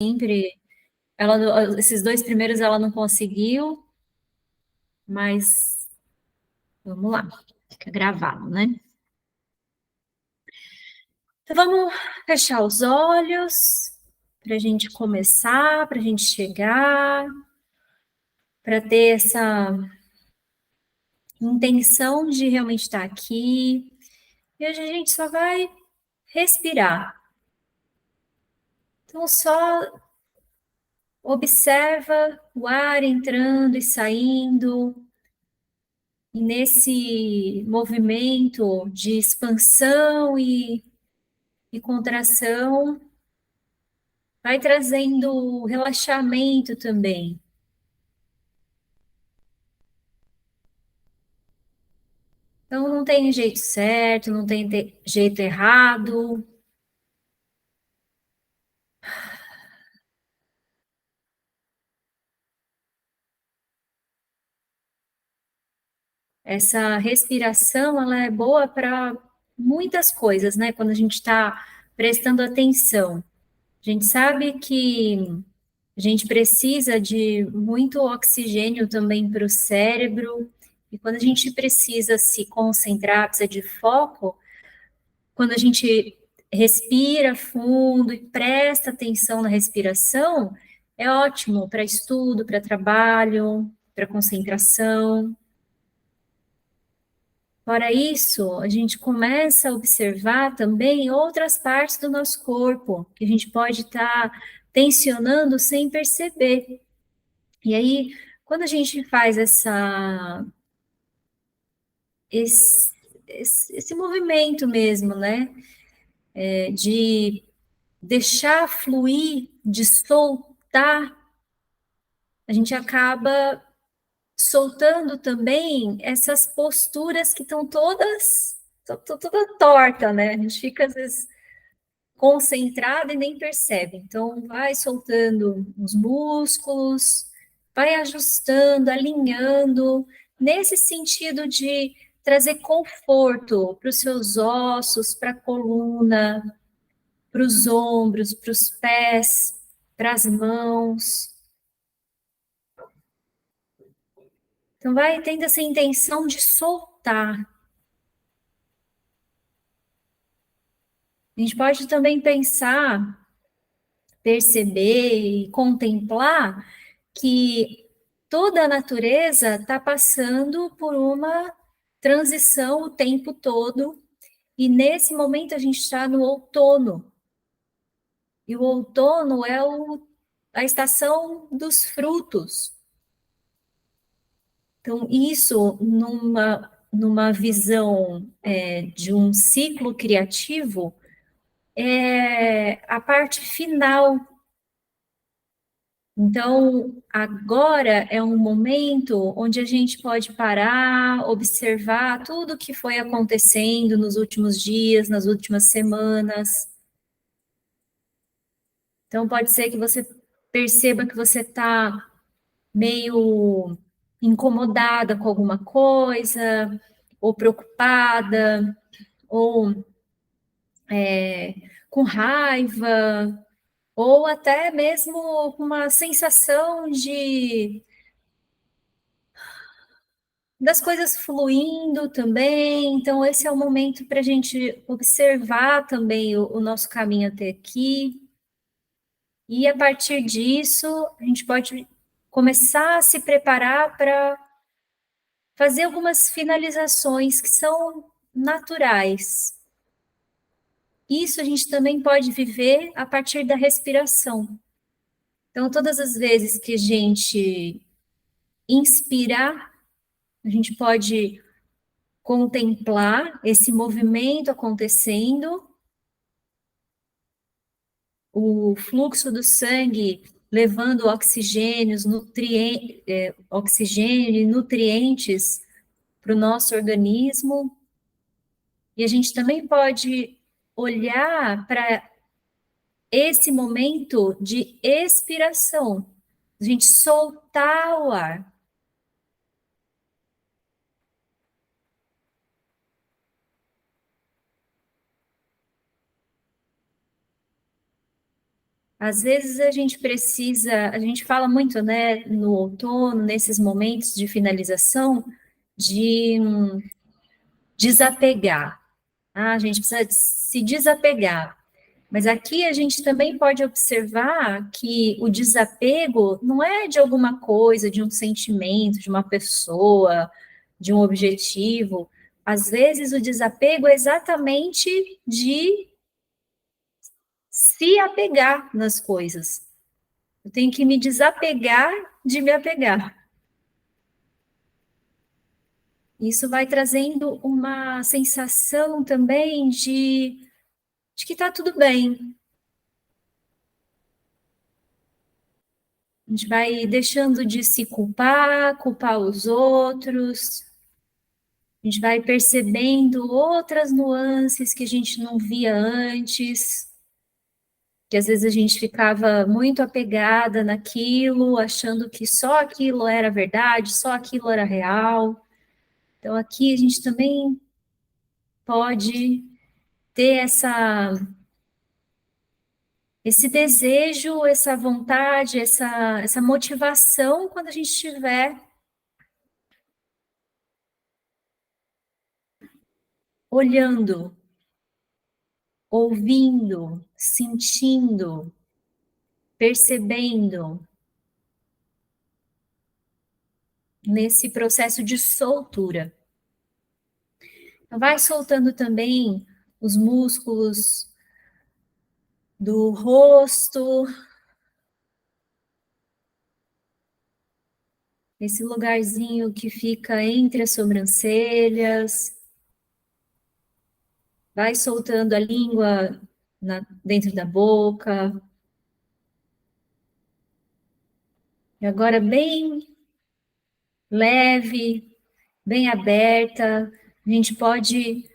sempre. Esses 2 primeiros ela não conseguiu, mas vamos lá, fica gravado, né? Então vamos fechar os olhos para a gente começar, para a gente chegar, para ter essa intenção de realmente estar aqui. E hoje a gente só vai respirar. Então só observa o ar entrando e saindo, e nesse movimento de expansão e contração, vai trazendo relaxamento também. Então, não tem jeito certo, não tem jeito errado. Essa respiração, ela é boa para muitas coisas, né? Quando a gente está prestando atenção. A gente sabe que a gente precisa de muito oxigênio também para o cérebro, e quando a gente precisa se concentrar, precisa de foco, quando a gente respira fundo e presta atenção na respiração, é ótimo para estudo, para trabalho, para concentração. Fora isso, a gente começa a observar também outras partes do nosso corpo, que a gente pode estar tensionando sem perceber. E aí, quando a gente faz esse, esse movimento mesmo, né, de deixar fluir, de soltar, a gente acaba soltando também essas posturas que estão toda torta, né? A gente fica às vezes concentrado e nem percebe. Então, vai soltando os músculos, vai ajustando, alinhando, nesse sentido de trazer conforto para os seus ossos, para a coluna, para os ombros, para os pés, para as mãos. Então, vai tendo essa intenção de soltar. A gente pode também pensar, perceber e contemplar que toda a natureza está passando por uma transição o tempo todo, e nesse momento a gente está no outono. E o outono é a estação dos frutos. Então, isso, numa visão de um ciclo criativo, é a parte final. Então, agora é um momento onde a gente pode parar, observar tudo o que foi acontecendo nos últimos dias, nas últimas semanas. Então, pode ser que você perceba que você está meio incomodada com alguma coisa, ou preocupada, ou com raiva, ou até mesmo com uma sensação de das coisas fluindo também. Então, esse é o momento para a gente observar também o nosso caminho até aqui. E a partir disso, a gente pode começar a se preparar para fazer algumas finalizações que são naturais. Isso a gente também pode viver a partir da respiração. Então, todas as vezes que a gente inspirar, a gente pode contemplar esse movimento acontecendo, o fluxo do sangue levando oxigênio e nutrientes para o nosso organismo. E a gente também pode olhar para esse momento de expiração, a gente soltar o ar. Às vezes a gente precisa, a gente fala muito, né, no outono, nesses momentos de finalização, de desapegar. Ah, a gente precisa se desapegar. Mas aqui a gente também pode observar que o desapego não é de alguma coisa, de um sentimento, de uma pessoa, de um objetivo. Às vezes o desapego é exatamente de se apegar nas coisas. Eu tenho que me desapegar de me apegar. Isso vai trazendo uma sensação também de que está tudo bem. A gente vai deixando de se culpar, culpar os outros. A gente vai percebendo outras nuances que a gente não via antes. Que às vezes a gente ficava muito apegada naquilo, achando que só aquilo era verdade, só aquilo era real. Então aqui a gente também pode ter esse desejo, essa vontade, essa motivação quando a gente estiver olhando, ouvindo, sentindo, percebendo, nesse processo de soltura. Então, vai soltando também os músculos do rosto, esse lugarzinho que fica entre as sobrancelhas. Vai soltando a língua dentro da boca. E agora bem leve, bem aberta, a gente pode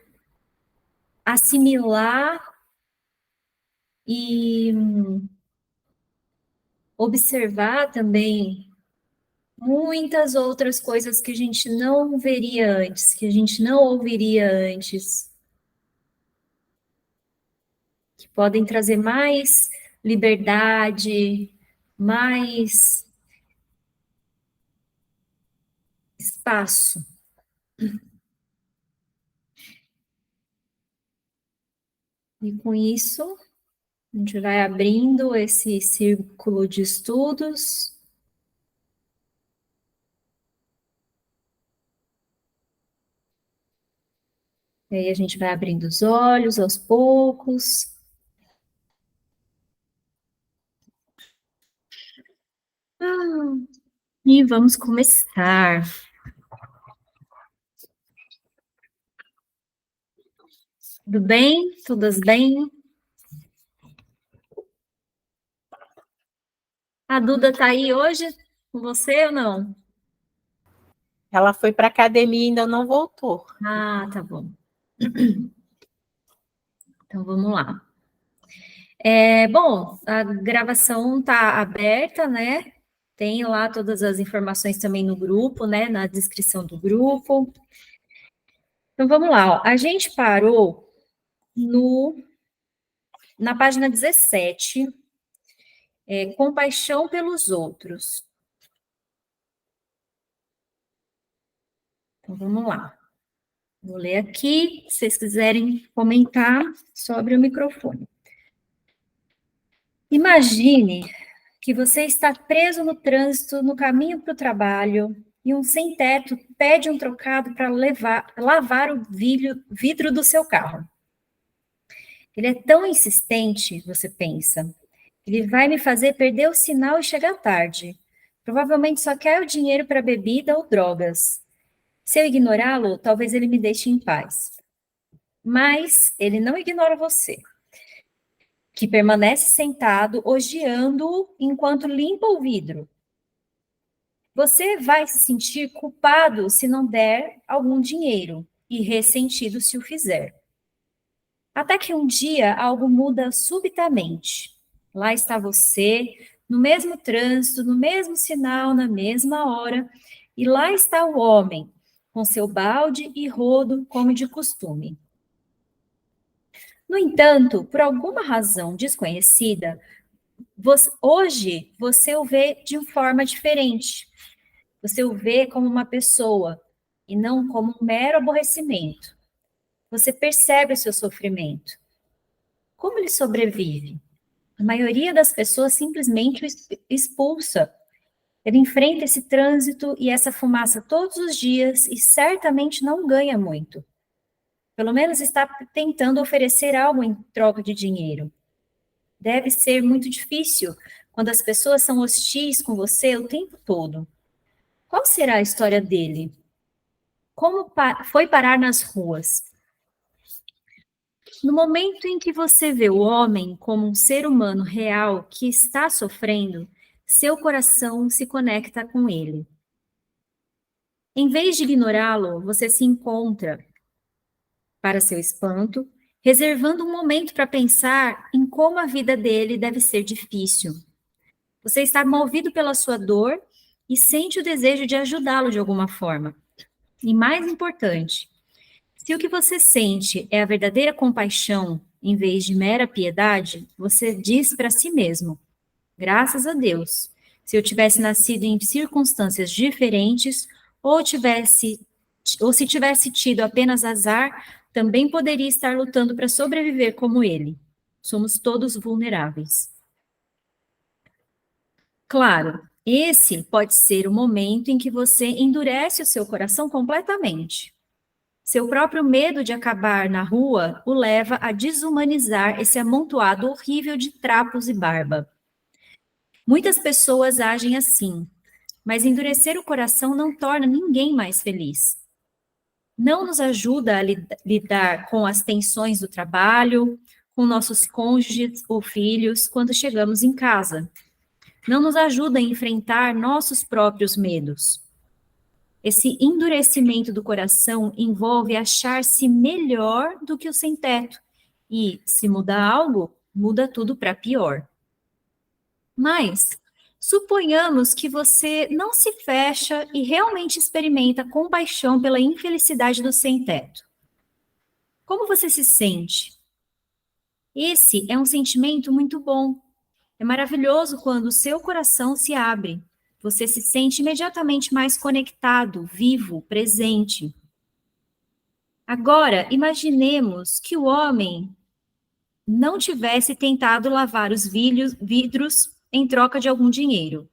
assimilar e observar também muitas outras coisas que a gente não veria antes, que a gente não ouviria antes, que podem trazer mais liberdade, mais espaço. E com isso, a gente vai abrindo esse círculo de estudos. E aí a gente vai abrindo os olhos aos poucos. E vamos começar. Tudo bem? Todas bem? A Duda tá aí hoje com você ou não? Ela foi para a academia e ainda não voltou. Ah, tá bom. Então vamos lá. Bom, a gravação tá aberta, né? Tem lá todas as informações também no grupo, né? Na descrição do grupo. Então vamos lá, ó. A gente parou na página 17, compaixão pelos outros. Então vamos lá. Vou ler aqui, se vocês quiserem comentar sobre o microfone. Imagine que você está preso no trânsito, no caminho para o trabalho, e um sem-teto pede um trocado para lavar o vidro do seu carro. Ele é tão insistente, você pensa, ele vai me fazer perder o sinal e chegar tarde. Provavelmente só quer o dinheiro para bebida ou drogas. Se eu ignorá-lo, talvez ele me deixe em paz. Mas ele não ignora você, que permanece sentado, hojeando-o enquanto limpa o vidro. Você vai se sentir culpado se não der algum dinheiro e ressentido se o fizer. Até que um dia algo muda subitamente. Lá está você, no mesmo trânsito, no mesmo sinal, na mesma hora, e lá está o homem, com seu balde e rodo, como de costume. No entanto, por alguma razão desconhecida, Hoje, você o vê de uma forma diferente. Você o vê como uma pessoa e não como um mero aborrecimento. Você percebe o seu sofrimento. Como ele sobrevive? A maioria das pessoas simplesmente o expulsa. Ele enfrenta esse trânsito e essa fumaça todos os dias e certamente não ganha muito. Pelo menos está tentando oferecer algo em troca de dinheiro. Deve ser muito difícil quando as pessoas são hostis com você o tempo todo. Qual será a história dele? Como foi parar nas ruas? No momento em que você vê o homem como um ser humano real que está sofrendo, seu coração se conecta com ele. Em vez de ignorá-lo, você se encontra, para seu espanto, reservando um momento para pensar em como a vida dele deve ser difícil. Você está movido pela sua dor e sente o desejo de ajudá-lo de alguma forma. E mais importante, se o que você sente é a verdadeira compaixão, em vez de mera piedade, você diz para si mesmo: graças a Deus, se eu tivesse nascido em circunstâncias diferentes, ou se tivesse tido apenas azar, também poderia estar lutando para sobreviver como ele. Somos todos vulneráveis. Claro, esse pode ser o momento em que você endurece o seu coração completamente. Seu próprio medo de acabar na rua o leva a desumanizar esse amontoado horrível de trapos e barba. Muitas pessoas agem assim, mas endurecer o coração não torna ninguém mais feliz. Não nos ajuda a lidar com as tensões do trabalho, com nossos cônjuges ou filhos quando chegamos em casa. Não nos ajuda a enfrentar nossos próprios medos. Esse endurecimento do coração envolve achar-se melhor do que o sem-teto. E, se muda algo, muda tudo para pior. Mas, suponhamos que você não se fecha e realmente experimenta compaixão pela infelicidade do sem-teto. Como você se sente? Esse é um sentimento muito bom. É maravilhoso quando o seu coração se abre. Você se sente imediatamente mais conectado, vivo, presente. Agora, imaginemos que o homem não tivesse tentado lavar os vidros em troca de algum dinheiro.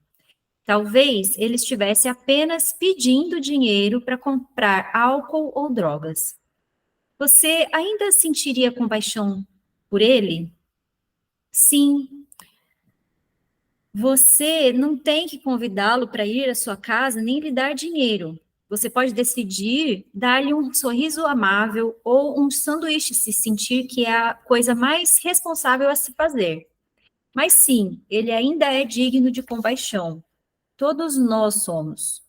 Talvez ele estivesse apenas pedindo dinheiro para comprar álcool ou drogas. Você ainda sentiria compaixão por ele? Sim. Você não tem que convidá-lo para ir à sua casa nem lhe dar dinheiro. Você pode decidir dar-lhe um sorriso amável ou um sanduíche se sentir que é a coisa mais responsável a se fazer. Mas sim, ele ainda é digno de compaixão. Todos nós somos.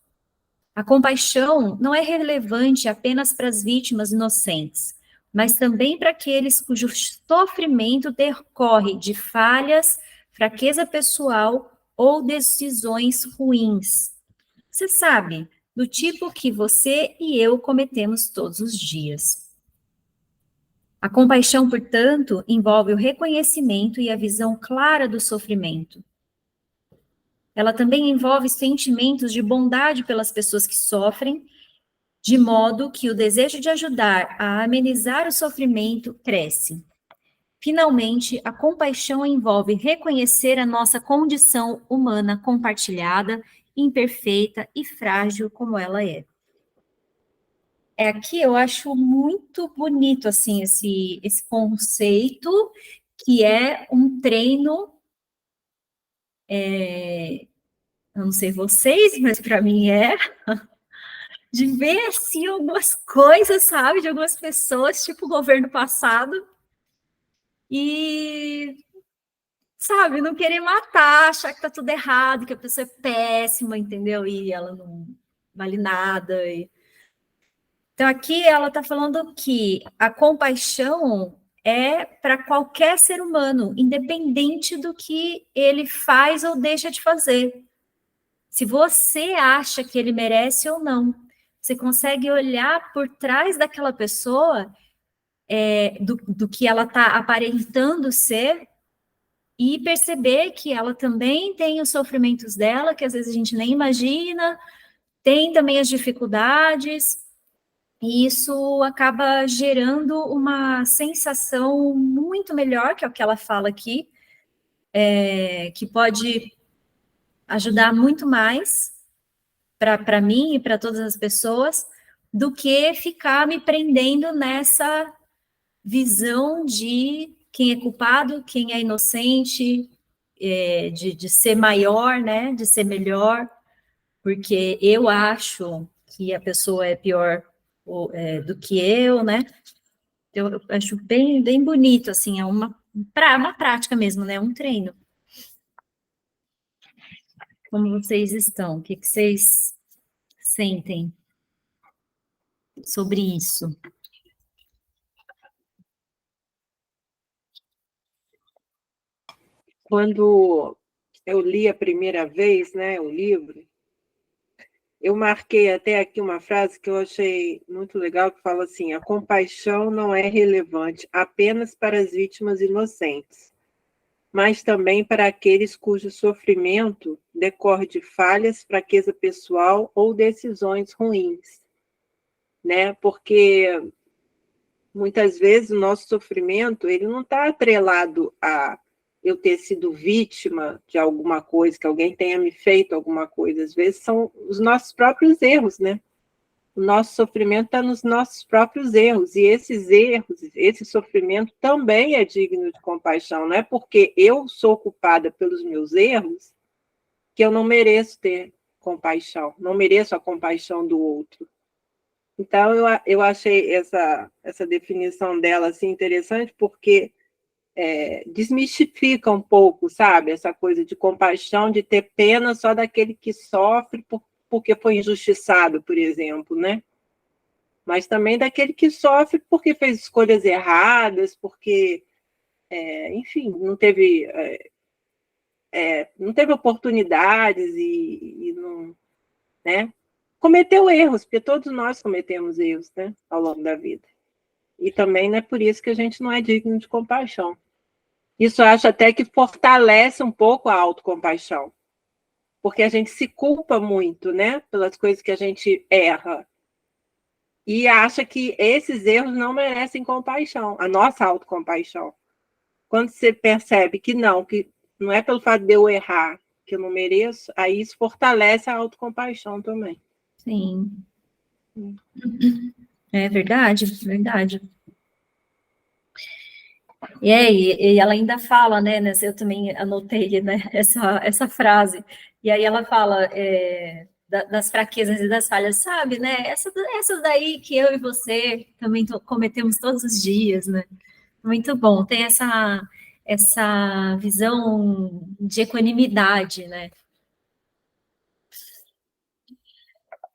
A compaixão não é relevante apenas para as vítimas inocentes, mas também para aqueles cujo sofrimento decorre de falhas, fraqueza pessoal ou decisões ruins. Você sabe, do tipo que você e eu cometemos todos os dias. A compaixão, portanto, envolve o reconhecimento e a visão clara do sofrimento. Ela também envolve sentimentos de bondade pelas pessoas que sofrem, de modo que o desejo de ajudar a amenizar o sofrimento cresce. Finalmente, a compaixão envolve reconhecer a nossa condição humana compartilhada, imperfeita e frágil como ela é. Aqui eu acho muito bonito assim esse conceito, que é um treino, eu não sei vocês, mas para mim de ver assim algumas coisas, sabe, de algumas pessoas, tipo o governo passado, e, sabe, não querer matar, achar que tá tudo errado, que a pessoa é péssima, entendeu? E ela não vale nada. Então, aqui ela está falando que a compaixão é para qualquer ser humano, independente do que ele faz ou deixa de fazer. Se você acha que ele merece ou não, você consegue olhar por trás daquela pessoa, do que ela está aparentando ser, e perceber que ela também tem os sofrimentos dela, que às vezes a gente nem imagina, tem também as dificuldades, e isso acaba gerando uma sensação muito melhor, que é o que ela fala aqui, que pode ajudar muito mais para mim e para todas as pessoas, do que ficar me prendendo nessa visão de quem é culpado, quem é inocente, de ser maior, né, de ser melhor, porque eu acho que a pessoa é pior do que eu, né? Eu acho bem, bem bonito, assim, é uma prática mesmo, né? Um treino. Como vocês estão? O que vocês sentem sobre isso? Quando eu li a primeira vez, né, o livro, eu marquei até aqui uma frase que eu achei muito legal, que fala assim: a compaixão não é relevante apenas para as vítimas inocentes, mas também para aqueles cujo sofrimento decorre de falhas, fraqueza pessoal ou decisões ruins, né? Porque muitas vezes o nosso sofrimento ele não está atrelado a eu ter sido vítima de alguma coisa, que alguém tenha me feito alguma coisa. Às vezes são os nossos próprios erros, né? O nosso sofrimento está nos nossos próprios erros, e esses erros, esse sofrimento também é digno de compaixão. Não é porque eu sou culpada pelos meus erros que eu não mereço ter compaixão, não mereço a compaixão do outro. Então, eu achei essa definição dela assim, interessante, porque desmistifica um pouco, sabe? Essa coisa de compaixão, de ter pena só daquele que sofre porque foi injustiçado, por exemplo, né? Mas também daquele que sofre porque fez escolhas erradas, porque, enfim, não teve oportunidades e não, né? Cometeu erros, porque todos nós cometemos erros, né, ao longo da vida. E também não é por isso que a gente não é digno de compaixão. Isso eu acho até que fortalece um pouco a autocompaixão, porque a gente se culpa muito, né, pelas coisas que a gente erra, e acha que esses erros não merecem compaixão, a nossa autocompaixão. Quando você percebe que não é pelo fato de eu errar que eu não mereço, aí isso fortalece a autocompaixão também. Sim. É verdade, verdade. E ela ainda fala, né, eu também anotei, né, essa frase, e aí ela fala das fraquezas e das falhas, sabe, né, essas daí que eu e você também cometemos todos os dias, né, muito bom, tem essa visão de equanimidade, né.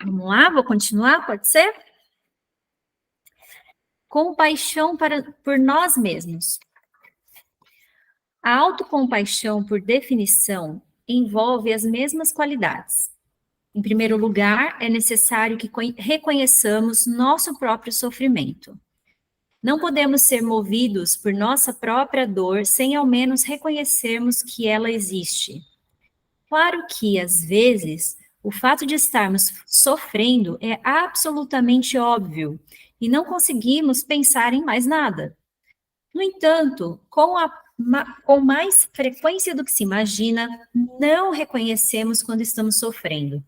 Vamos lá, vou continuar, pode ser? Compaixão por nós mesmos. A autocompaixão, por definição, envolve as mesmas qualidades. Em primeiro lugar, é necessário que reconheçamos nosso próprio sofrimento. Não podemos ser movidos por nossa própria dor sem ao menos reconhecermos que ela existe. Claro que, às vezes, o fato de estarmos sofrendo é absolutamente óbvio e não conseguimos pensar em mais nada. No entanto, com mais frequência do que se imagina, não reconhecemos quando estamos sofrendo.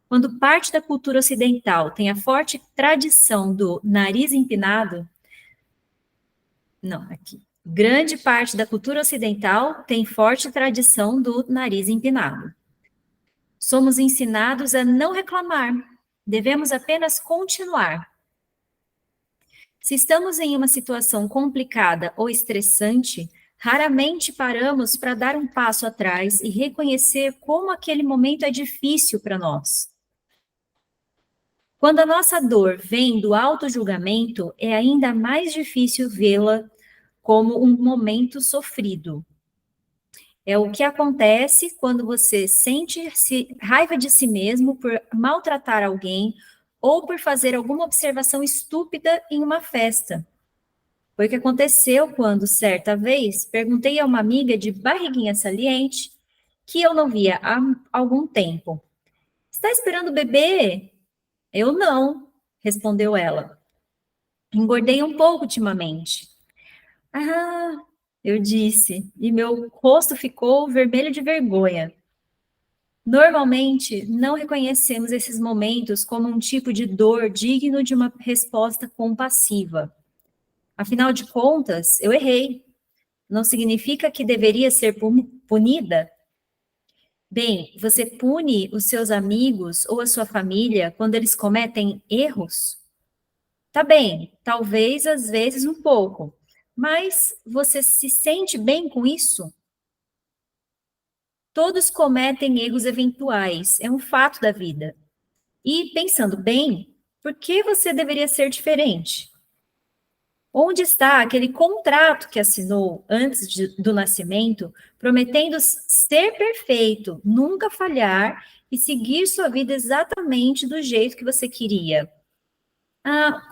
Quando parte da cultura ocidental tem a forte tradição do nariz empinado, não, aqui. Grande parte da cultura ocidental tem forte tradição do nariz empinado. Somos ensinados a não reclamar, devemos apenas continuar. Se estamos em uma situação complicada ou estressante, raramente paramos para dar um passo atrás e reconhecer como aquele momento é difícil para nós. Quando a nossa dor vem do auto-julgamento, é ainda mais difícil vê-la como um momento sofrido. É o que acontece quando você sente raiva de si mesmo por maltratar alguém ou por fazer alguma observação estúpida em uma festa. Foi o que aconteceu quando, certa vez, perguntei a uma amiga de barriguinha saliente, que eu não via há algum tempo: Está esperando o bebê? Eu não, respondeu ela. Engordei um pouco ultimamente. Ah, eu disse, e meu rosto ficou vermelho de vergonha. Normalmente, não reconhecemos esses momentos como um tipo de dor digno de uma resposta compassiva. Afinal de contas, eu errei. Não significa que deveria ser punida? Bem, você pune os seus amigos ou a sua família quando eles cometem erros? Tá bem, talvez às vezes um pouco, mas você se sente bem com isso? Todos cometem erros eventuais, é um fato da vida. E pensando bem, por que você deveria ser diferente? Onde está aquele contrato que assinou antes do nascimento, prometendo ser perfeito, nunca falhar e seguir sua vida exatamente do jeito que você queria? Ah,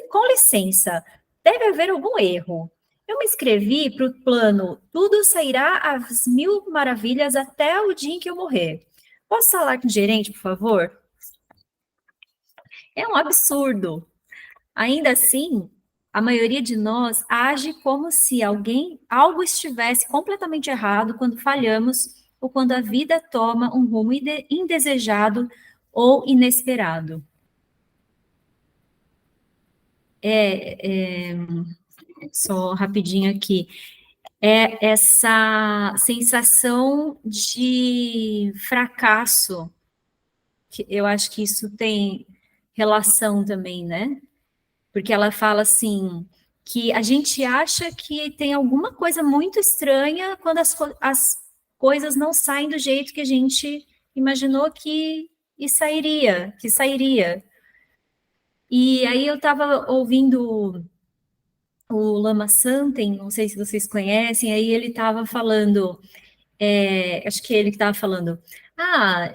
com licença, deve haver algum erro. Eu me inscrevi para o plano Tudo Sairá às Mil Maravilhas até o dia em que eu morrer. Posso falar com o gerente, por favor? É um absurdo. Ainda assim, a maioria de nós age como se algo estivesse completamente errado quando falhamos ou quando a vida toma um rumo indesejado ou inesperado. Só rapidinho aqui. É essa sensação de fracasso, que eu acho que isso tem relação também, né? Porque ela fala assim, que a gente acha que tem alguma coisa muito estranha quando as coisas não saem do jeito que a gente imaginou que sairia. E aí eu estava ouvindo o Lama Santen, não sei se vocês conhecem, aí ele estava falando, acho que ele que estava falando, ah,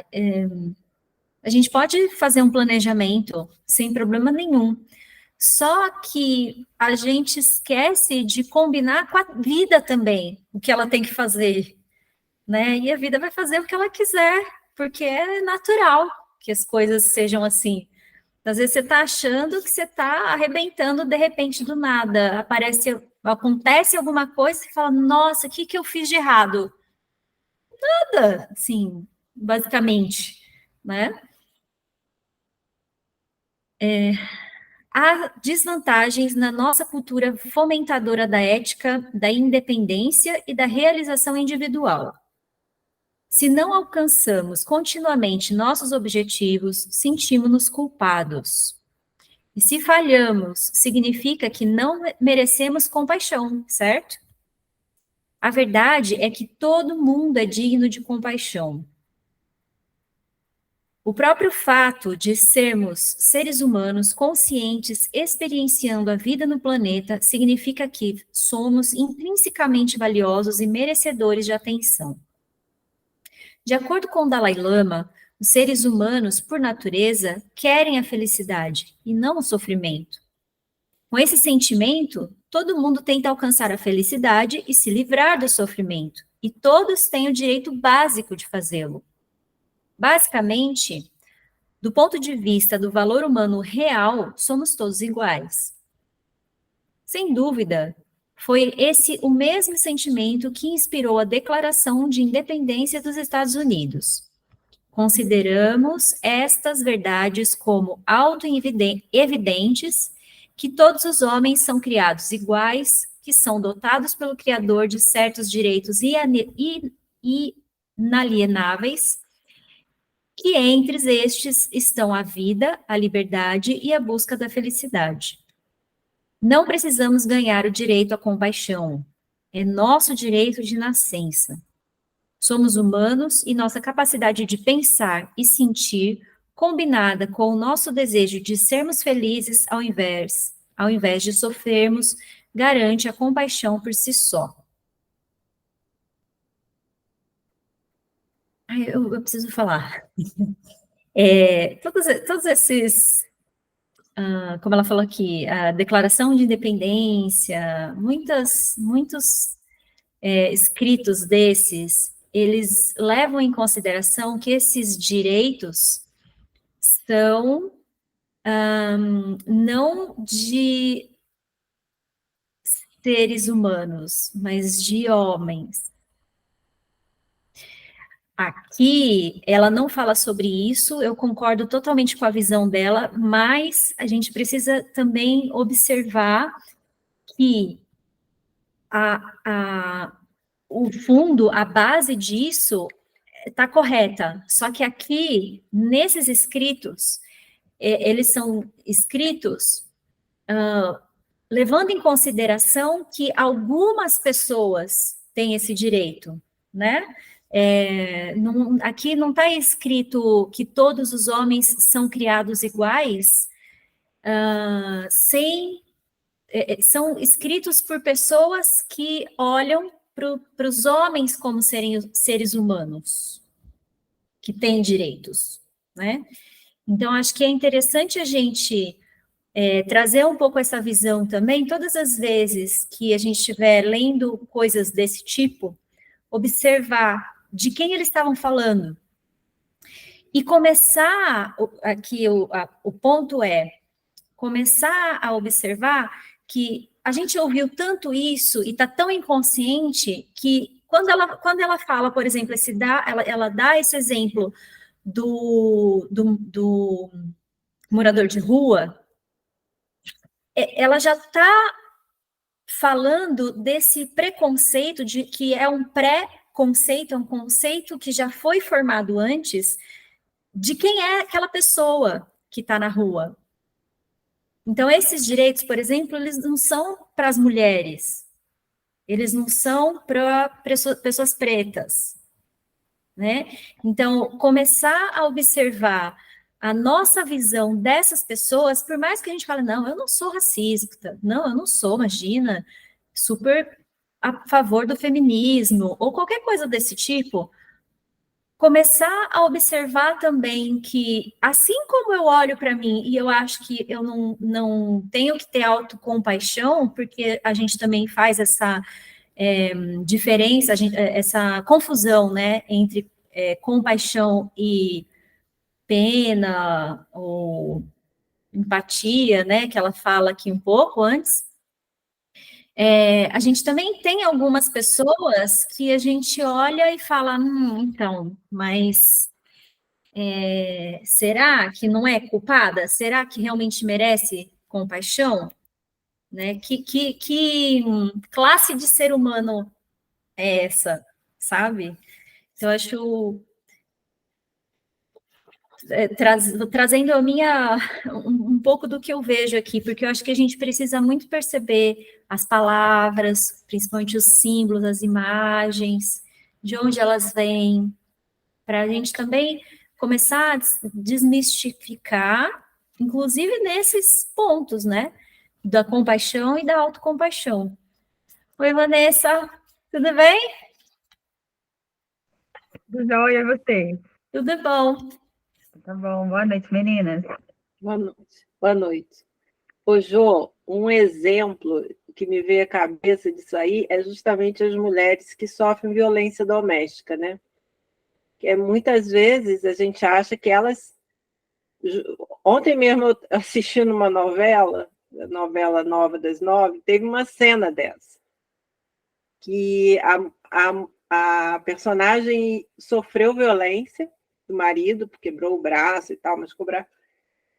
a gente pode fazer um planejamento sem problema nenhum. Só que a gente esquece de combinar com a vida também, o que ela tem que fazer, né? E a vida vai fazer o que ela quiser, porque é natural que as coisas sejam assim. Às vezes você está achando que você está arrebentando de repente do nada, acontece alguma coisa e fala, nossa, o que que eu fiz de errado? Nada, assim, basicamente, né? Há desvantagens na nossa cultura fomentadora da ética, da independência e da realização individual. Se não alcançamos continuamente nossos objetivos, sentimos-nos culpados. E se falhamos, significa que não merecemos compaixão, certo? A verdade é que todo mundo é digno de compaixão. O próprio fato de sermos seres humanos conscientes experienciando a vida no planeta significa que somos intrinsecamente valiosos e merecedores de atenção. De acordo com o Dalai Lama, os seres humanos, por natureza, querem a felicidade e não o sofrimento. Com esse sentimento, todo mundo tenta alcançar a felicidade e se livrar do sofrimento, e todos têm o direito básico de fazê-lo. Basicamente, do ponto de vista do valor humano real, somos todos iguais. Sem dúvida, foi esse o mesmo sentimento que inspirou a Declaração de Independência dos Estados Unidos. Consideramos estas verdades como auto-evidentes, que todos os homens são criados iguais, que são dotados pelo Criador de certos direitos inalienáveis, que entre estes estão a vida, a liberdade e a busca da felicidade. Não precisamos ganhar o direito à compaixão. É nosso direito de nascença. Somos humanos e nossa capacidade de pensar e sentir, combinada com o nosso desejo de sermos felizes ao invés de sofrermos, garante a compaixão por si só. Eu preciso falar. Todos esses como ela falou aqui, a Declaração de Independência, muitos escritos desses, eles levam em consideração que esses direitos são não de seres humanos, mas de homens. Aqui, ela não fala sobre isso, eu concordo totalmente com a visão dela, mas a gente precisa também observar que o fundo, a base disso está correta, só que aqui, nesses escritos, eles são escritos levando em consideração que algumas pessoas têm esse direito, né? Aqui não está escrito que todos os homens são criados iguais, são escritos por pessoas que olham para os homens como seres humanos, que têm direitos, né? Então, acho que é interessante a gente trazer um pouco essa visão também, todas as vezes que a gente estiver lendo coisas desse tipo, observar de quem eles estavam falando. E começar, aqui o ponto é, começar a observar que a gente ouviu tanto isso e está tão inconsciente que quando ela fala, por exemplo, ela dá esse exemplo do morador de rua, ela já está falando desse preconceito de que é um pré-conceito, é um conceito que já foi formado antes de quem é aquela pessoa que está na rua. Então, esses direitos, por exemplo, eles não são para as mulheres, eles não são para pessoas pretas, né? Então, começar a observar a nossa visão dessas pessoas, por mais que a gente fale, não, eu não sou racista, não, eu não sou, imagina, super a favor do feminismo, ou qualquer coisa desse tipo, começar a observar também que, assim como eu olho para mim e eu acho que eu não tenho que ter autocompaixão, porque a gente também faz essa diferença, essa confusão, né, entre compaixão e pena ou empatia, né, que ela fala aqui um pouco antes, a gente também tem algumas pessoas que a gente olha e fala, então, mas será que não é culpada? Será que realmente merece compaixão? Né? Que classe de ser humano é essa, sabe? Então, eu acho trazendo um pouco do que eu vejo aqui, porque eu acho que a gente precisa muito perceber as palavras, principalmente os símbolos, as imagens, de onde elas vêm, para a gente também começar a desmistificar, inclusive nesses pontos, né? Da compaixão e da autocompaixão. Oi, Vanessa, tudo bem? Tudo jóia, e você? Tudo bom. Tá bom, boa noite, meninas. Boa noite. Boa noite. Ô, Jô, um exemplo que me veio à cabeça disso aí é justamente as mulheres que sofrem violência doméstica, né? Que muitas vezes a gente acha que elas... Ontem mesmo, eu assistindo uma novela, a novela Nova das Nove, teve uma cena dessa, que a personagem sofreu violência do marido, quebrou o braço e tal, mas cobrar.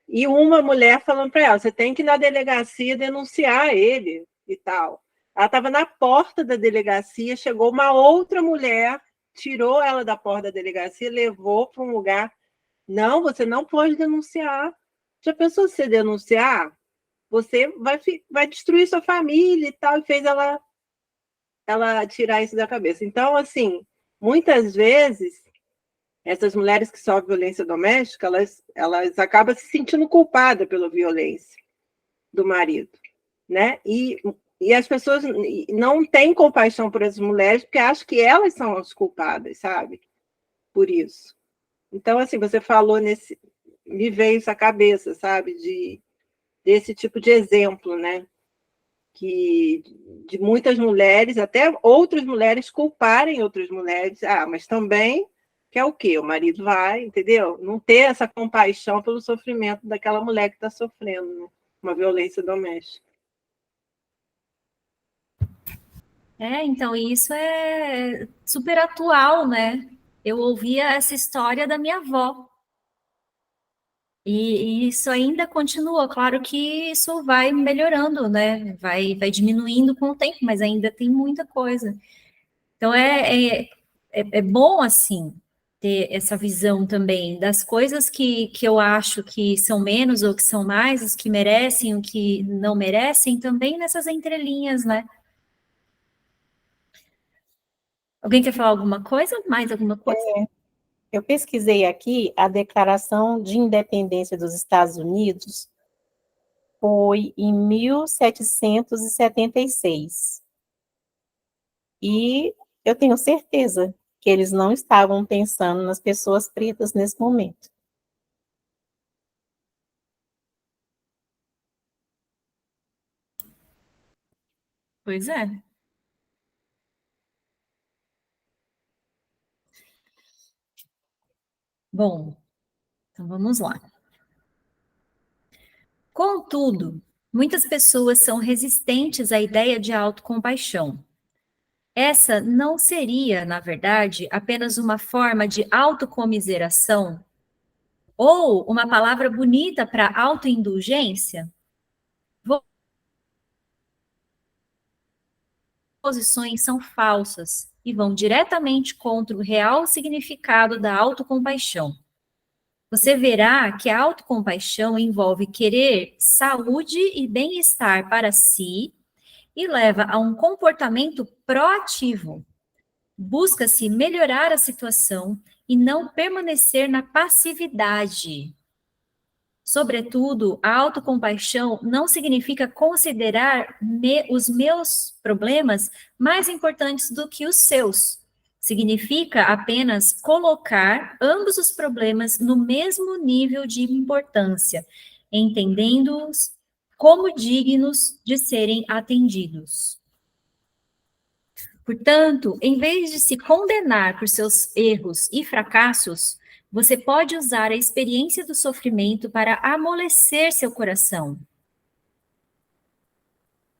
E uma mulher falando para ela, você tem que ir na delegacia denunciar ele e tal. Ela estava na porta da delegacia, chegou uma outra mulher, tirou ela da porta da delegacia, levou para um lugar. Não, você não pode denunciar. Já pensou se você denunciar? Você vai destruir sua família e tal, e fez ela tirar isso da cabeça. Então, assim, muitas vezes essas mulheres que sofrem violência doméstica, elas acabam se sentindo culpadas pela violência do marido, né? E as pessoas não têm compaixão por essas mulheres porque acham que elas são as culpadas, sabe? Por isso. Então, assim, você falou me veio isso à cabeça, sabe? desse tipo de exemplo, né? Que de muitas mulheres, até outras mulheres culparem outras mulheres. Ah, mas também quer o quê? O marido vai, entendeu? Não ter essa compaixão pelo sofrimento daquela mulher que está sofrendo, né? Uma violência doméstica. Então, isso é super atual, né? Eu ouvia essa história da minha avó. E isso ainda continua. Claro que isso vai melhorando, né? Vai diminuindo com o tempo, mas ainda tem muita coisa. Então, é bom, assim, ter essa visão também das coisas que eu acho que são menos ou que são mais, os que merecem, o que não merecem, também nessas entrelinhas, né? Alguém quer falar alguma coisa? Mais alguma coisa? Eu pesquisei aqui a Declaração de Independência dos Estados Unidos foi em 1776. E eu tenho certeza que eles não estavam pensando nas pessoas pretas nesse momento. Pois é. Bom, então vamos lá. Contudo, muitas pessoas são resistentes à ideia de autocompaixão. Essa não seria, na verdade, apenas uma forma de autocomiseração ou uma palavra bonita para autoindulgência? Posições são falsas e vão diretamente contra o real significado da autocompaixão. Você verá que a autocompaixão envolve querer saúde e bem-estar para si e leva a um comportamento proativo. Busca-se melhorar a situação e não permanecer na passividade. Sobretudo, a autocompaixão não significa considerar os meus problemas mais importantes do que os seus. Significa apenas colocar ambos os problemas no mesmo nível de importância, entendendo-os como dignos de serem atendidos. Portanto, em vez de se condenar por seus erros e fracassos, você pode usar a experiência do sofrimento para amolecer seu coração.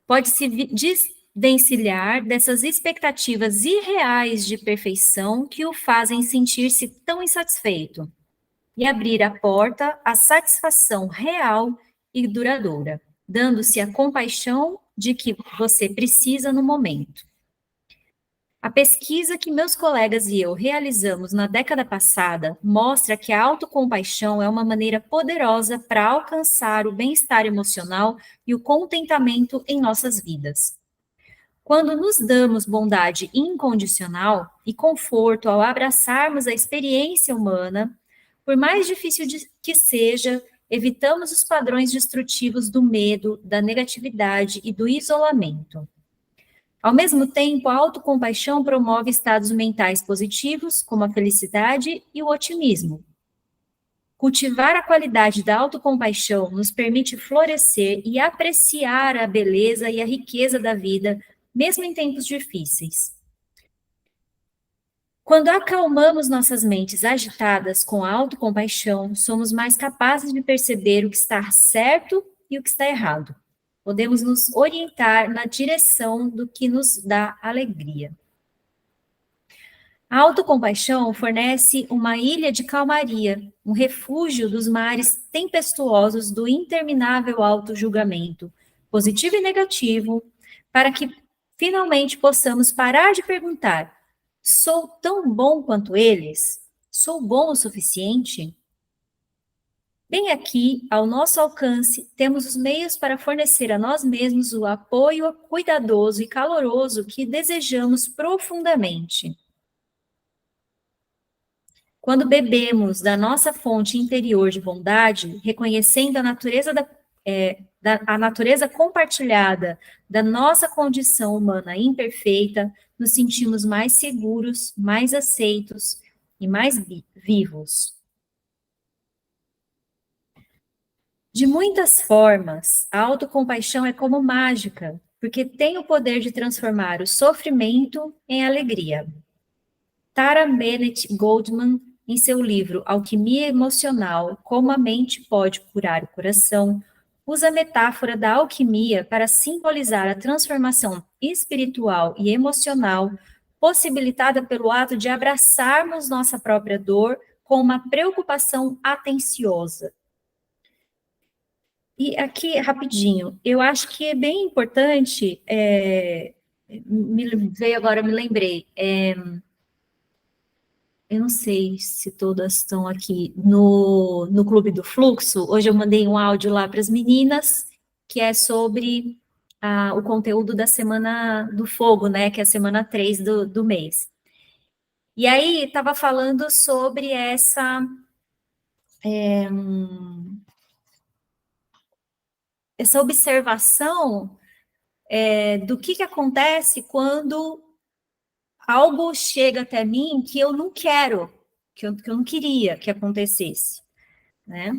Pode se desvencilhar dessas expectativas irreais de perfeição que o fazem sentir-se tão insatisfeito e abrir a porta à satisfação real e duradoura, dando-se a compaixão de que você precisa no momento. A pesquisa que meus colegas e eu realizamos na década passada mostra que a autocompaixão é uma maneira poderosa para alcançar o bem-estar emocional e o contentamento em nossas vidas. Quando nos damos bondade incondicional e conforto ao abraçarmos a experiência humana, por mais difícil que seja, evitamos os padrões destrutivos do medo, da negatividade e do isolamento. Ao mesmo tempo, a autocompaixão promove estados mentais positivos, como a felicidade e o otimismo. Cultivar a qualidade da autocompaixão nos permite florescer e apreciar a beleza e a riqueza da vida, mesmo em tempos difíceis. Quando acalmamos nossas mentes agitadas com a autocompaixão, somos mais capazes de perceber o que está certo e o que está errado. Podemos nos orientar na direção do que nos dá alegria. A autocompaixão fornece uma ilha de calmaria, um refúgio dos mares tempestuosos do interminável autojulgamento, positivo e negativo, para que finalmente possamos parar de perguntar: sou tão bom quanto eles? Sou bom o suficiente? Bem aqui, ao nosso alcance, temos os meios para fornecer a nós mesmos o apoio cuidadoso e caloroso que desejamos profundamente. Quando bebemos da nossa fonte interior de bondade, reconhecendo a natureza compartilhada da nossa condição humana imperfeita, nos sentimos mais seguros, mais aceitos e mais vivos. De muitas formas, a autocompaixão é como mágica, porque tem o poder de transformar o sofrimento em alegria. Tara Bennett Goldman, em seu livro Alquimia Emocional, Como a Mente Pode Curar o Coração, usa a metáfora da alquimia para simbolizar a transformação espiritual e emocional possibilitada pelo ato de abraçarmos nossa própria dor com uma preocupação atenciosa. E aqui, rapidinho, eu acho que é bem importante, veio agora, me lembrei, eu não sei se todas estão aqui no Clube do Fluxo, hoje eu mandei um áudio lá para as meninas, que é sobre o conteúdo da Semana do Fogo, né, que é a semana 3 do mês. E aí, estava falando sobre essa observação do que acontece quando algo chega até mim que eu não quero, que eu não queria que acontecesse, né?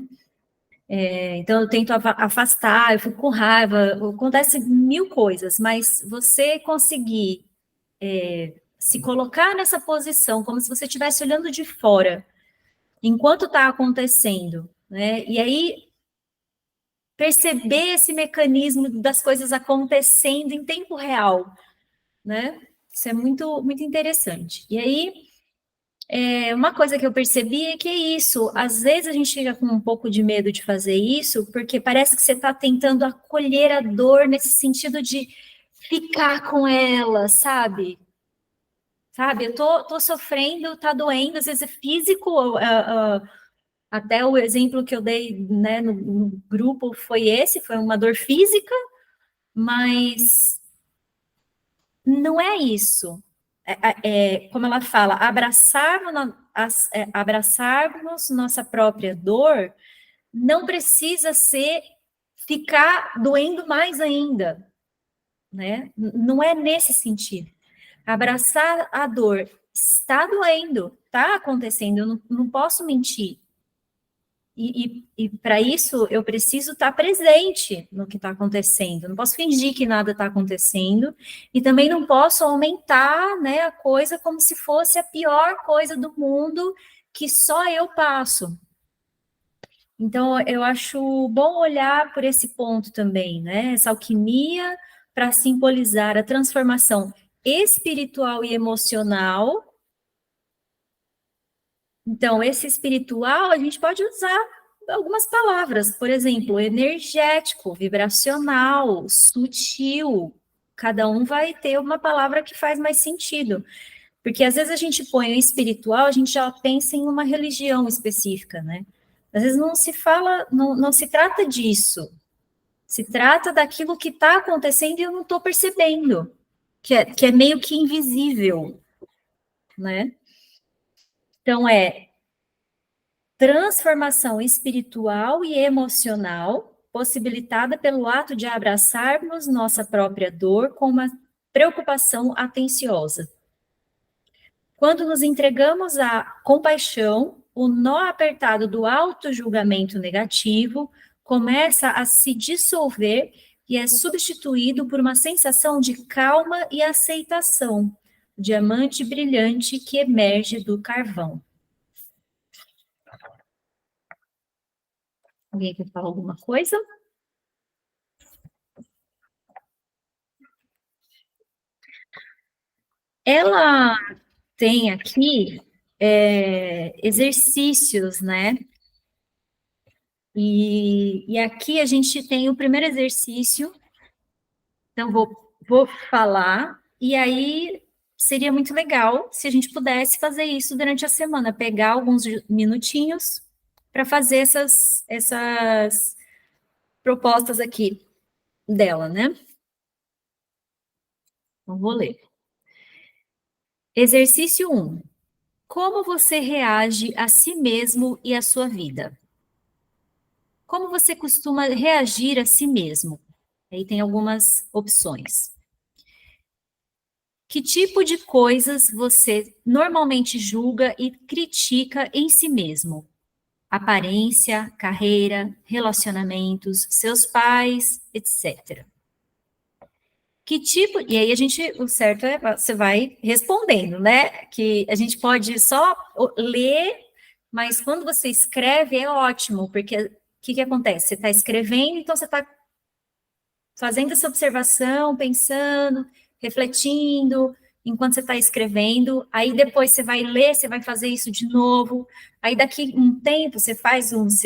Então, eu tento afastar, eu fico com raiva, acontece mil coisas, mas você conseguir se colocar nessa posição, como se você estivesse olhando de fora, enquanto está acontecendo, né? E aí, perceber esse mecanismo das coisas acontecendo em tempo real, né? Isso é muito, muito interessante. E aí, uma coisa que eu percebi é que é isso, às vezes a gente fica com um pouco de medo de fazer isso, porque parece que você está tentando acolher a dor nesse sentido de ficar com ela, sabe? Sabe, eu tô sofrendo, tá doendo, às vezes é físico, até o exemplo que eu dei, né, no grupo foi esse, foi uma dor física, mas não é isso. Como ela fala, abraçarmos nossa própria dor não precisa ser ficar doendo mais ainda, né? Não é nesse sentido. Abraçar a dor está doendo, está acontecendo, eu não posso mentir. E para isso, eu preciso estar presente no que está acontecendo. Não posso fingir que nada está acontecendo. E também não posso aumentar, né, a coisa como se fosse a pior coisa do mundo que só eu passo. Então, eu acho bom olhar por esse ponto também, né? Essa alquimia para simbolizar a transformação espiritual e emocional. Então, esse espiritual, a gente pode usar algumas palavras, por exemplo, energético, vibracional, sutil. Cada um vai ter uma palavra que faz mais sentido. Porque às vezes a gente põe o espiritual, a gente já pensa em uma religião específica, né? Às vezes não se fala, não se trata disso. Se trata daquilo que está acontecendo e eu não estou percebendo, que é meio que invisível, né? Então, transformação espiritual e emocional, possibilitada pelo ato de abraçarmos nossa própria dor com uma preocupação atenciosa. Quando nos entregamos à compaixão, o nó apertado do auto-julgamento negativo começa a se dissolver e é substituído por uma sensação de calma e aceitação, diamante brilhante que emerge do carvão. Alguém quer falar alguma coisa? Ela tem aqui exercícios, né? E aqui a gente tem o primeiro exercício. Então, vou falar, e aí seria muito legal se a gente pudesse fazer isso durante a semana, pegar alguns minutinhos para fazer essas propostas aqui dela, né? Então, vou ler. Exercício 1. Como você reage a si mesmo e à sua vida? Como você costuma reagir a si mesmo? Aí tem algumas opções. Que tipo de coisas você normalmente julga e critica em si mesmo? aparência, carreira, relacionamentos, seus pais, etc. Que tipo, e aí o certo é, você vai respondendo, né? Que a gente pode só ler, mas quando você escreve é ótimo, porque o que acontece? Você está escrevendo, então você está fazendo essa observação, pensando, refletindo, enquanto você está escrevendo, aí depois você vai ler, você vai fazer isso de novo, aí daqui um tempo se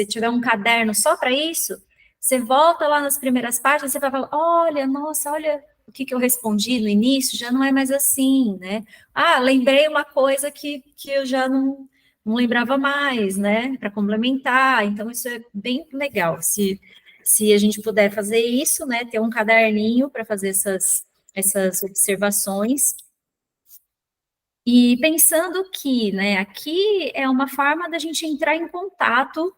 tiver um caderno só para isso, você volta lá nas primeiras páginas, você vai falar, olha, nossa, olha o que eu respondi no início, já não é mais assim, né? Ah, lembrei uma coisa que eu já não lembrava mais, né? Para complementar, então isso é bem legal, se a gente puder fazer isso, né, ter um caderninho para fazer essas observações. E pensando que, né, aqui é uma forma da gente entrar em contato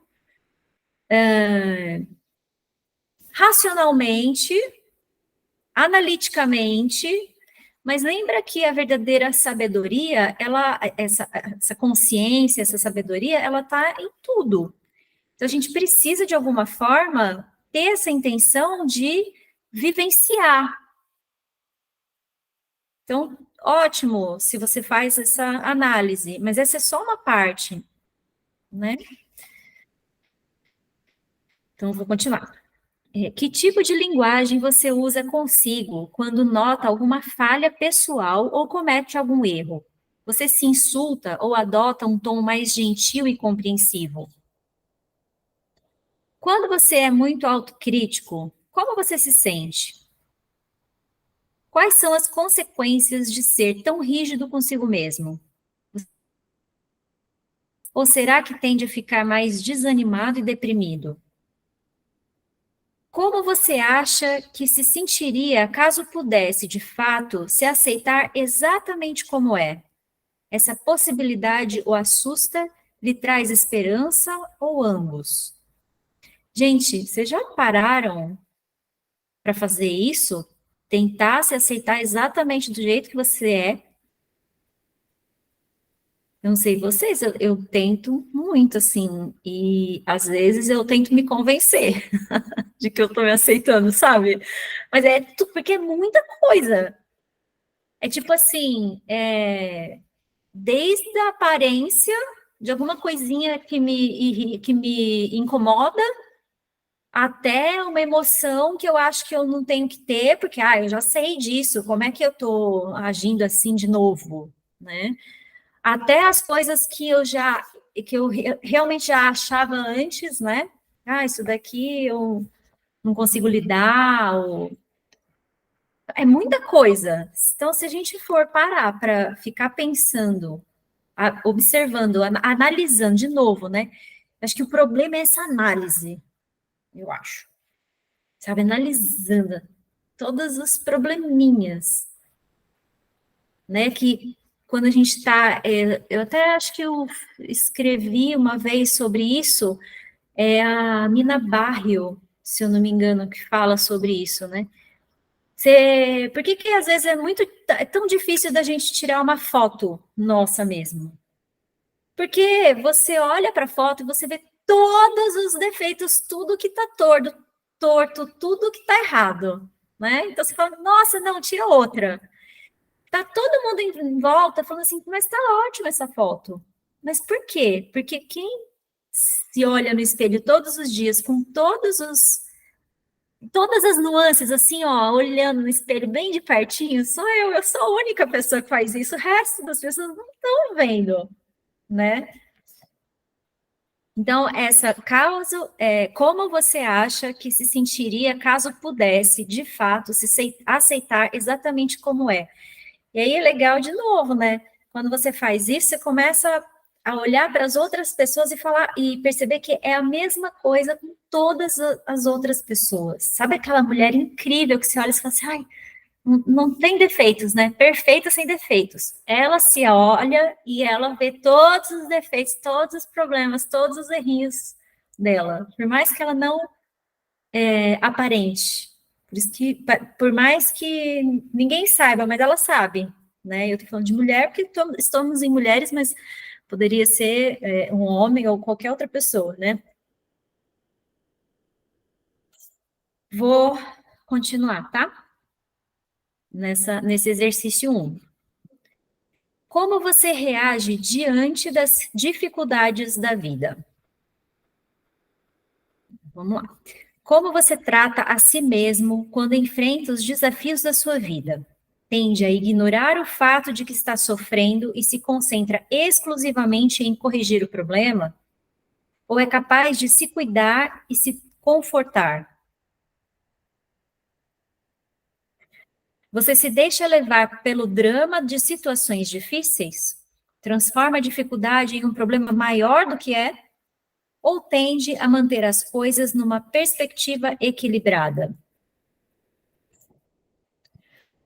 racionalmente, analiticamente, mas lembra que a verdadeira sabedoria, essa consciência, essa sabedoria, ela está em tudo. Então, a gente precisa, de alguma forma, ter essa intenção de vivenciar. Então, ótimo se você faz essa análise, mas essa é só uma parte, né? Então, vou continuar. Que tipo de linguagem você usa consigo quando nota alguma falha pessoal ou comete algum erro? Você se insulta ou adota um tom mais gentil e compreensivo? Quando você é muito autocrítico, como você se sente? Quais são as consequências de ser tão rígido consigo mesmo? Ou será que tende a ficar mais desanimado e deprimido? Como você acha que se sentiria caso pudesse, de fato, se aceitar exatamente como é? Essa possibilidade o assusta, lhe traz esperança ou ambos? Gente, vocês já pararam para fazer isso? Tentar se aceitar exatamente do jeito que você é? Eu não sei vocês, eu tento muito, assim, e às vezes eu tento me convencer de que eu tô me aceitando, sabe? Mas porque é muita coisa. É tipo assim, desde a aparência de alguma coisinha que me incomoda, até uma emoção que eu acho que eu não tenho que ter, porque, eu já sei disso, como é que eu tô agindo assim de novo, né? Até as coisas que eu realmente já achava antes, né? Isso daqui eu não consigo lidar, é muita coisa. Então, se a gente for parar para ficar pensando, observando, analisando de novo, né? Acho que o problema é essa análise, eu acho. Sabe, analisando todos os probleminhas, né? Que quando a gente está. Eu até acho que eu escrevi uma vez sobre isso, a Mina Barrio, se eu não me engano, que fala sobre isso, né? Por que às vezes é tão difícil da gente tirar uma foto nossa mesmo? Porque você olha para a foto e você vê todos os defeitos, tudo que está torto, tudo que está errado, né? Então você fala, nossa, não, tira outra. Tá todo mundo em volta falando assim, mas tá ótima essa foto. Mas por quê? Porque quem se olha no espelho todos os dias com todas as nuances, assim, ó, olhando no espelho bem de pertinho, sou eu sou a única pessoa que faz isso, o resto das pessoas não estão vendo, né? Então, como você acha que se sentiria caso pudesse, de fato, se aceitar exatamente como é? E aí é legal de novo, né? Quando você faz isso, você começa a olhar para as outras pessoas e falar e perceber que é a mesma coisa com todas as outras pessoas. Sabe aquela mulher incrível que você olha e fala assim, ai, não tem defeitos, né? Perfeita sem defeitos. Ela se olha e ela vê todos os defeitos, todos os problemas, todos os errinhos dela. Por mais que ela não aparente. Por mais que ninguém saiba, mas ela sabe, né? Eu tô falando de mulher porque estamos em mulheres, mas Poderia ser um homem ou qualquer outra pessoa, né? Vou continuar, tá? Nesse exercício 1. Como você reage diante das dificuldades da vida? Vamos lá. Como você trata a si mesmo quando enfrenta os desafios da sua vida? Tende a ignorar o fato de que está sofrendo e se concentra exclusivamente em corrigir o problema? Ou é capaz de se cuidar e se confortar? Você se deixa levar pelo drama de situações difíceis? Transforma a dificuldade em um problema maior do que é? Ou tende a manter as coisas numa perspectiva equilibrada?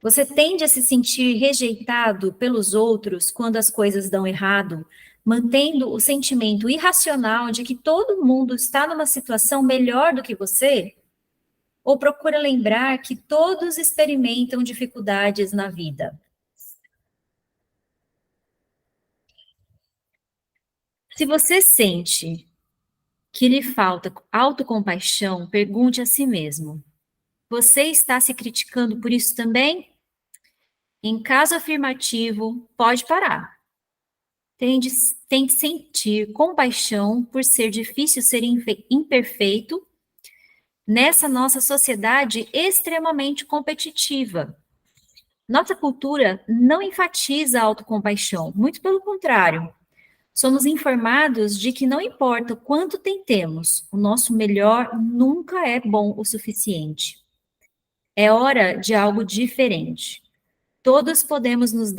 Você tende a se sentir rejeitado pelos outros quando as coisas dão errado, mantendo o sentimento irracional de que todo mundo está numa situação melhor do que você? Ou procura lembrar que todos experimentam dificuldades na vida? Se você sente que lhe falta autocompaixão, pergunte a si mesmo: você está se criticando por isso também? Em caso afirmativo, pode parar. Tente sentir compaixão por ser difícil ser imperfeito nessa nossa sociedade extremamente competitiva. Nossa cultura não enfatiza a autocompaixão, muito pelo contrário. Somos informados de que não importa o quanto tentemos, o nosso melhor nunca é bom o suficiente. É hora de algo diferente. Todos podemos nos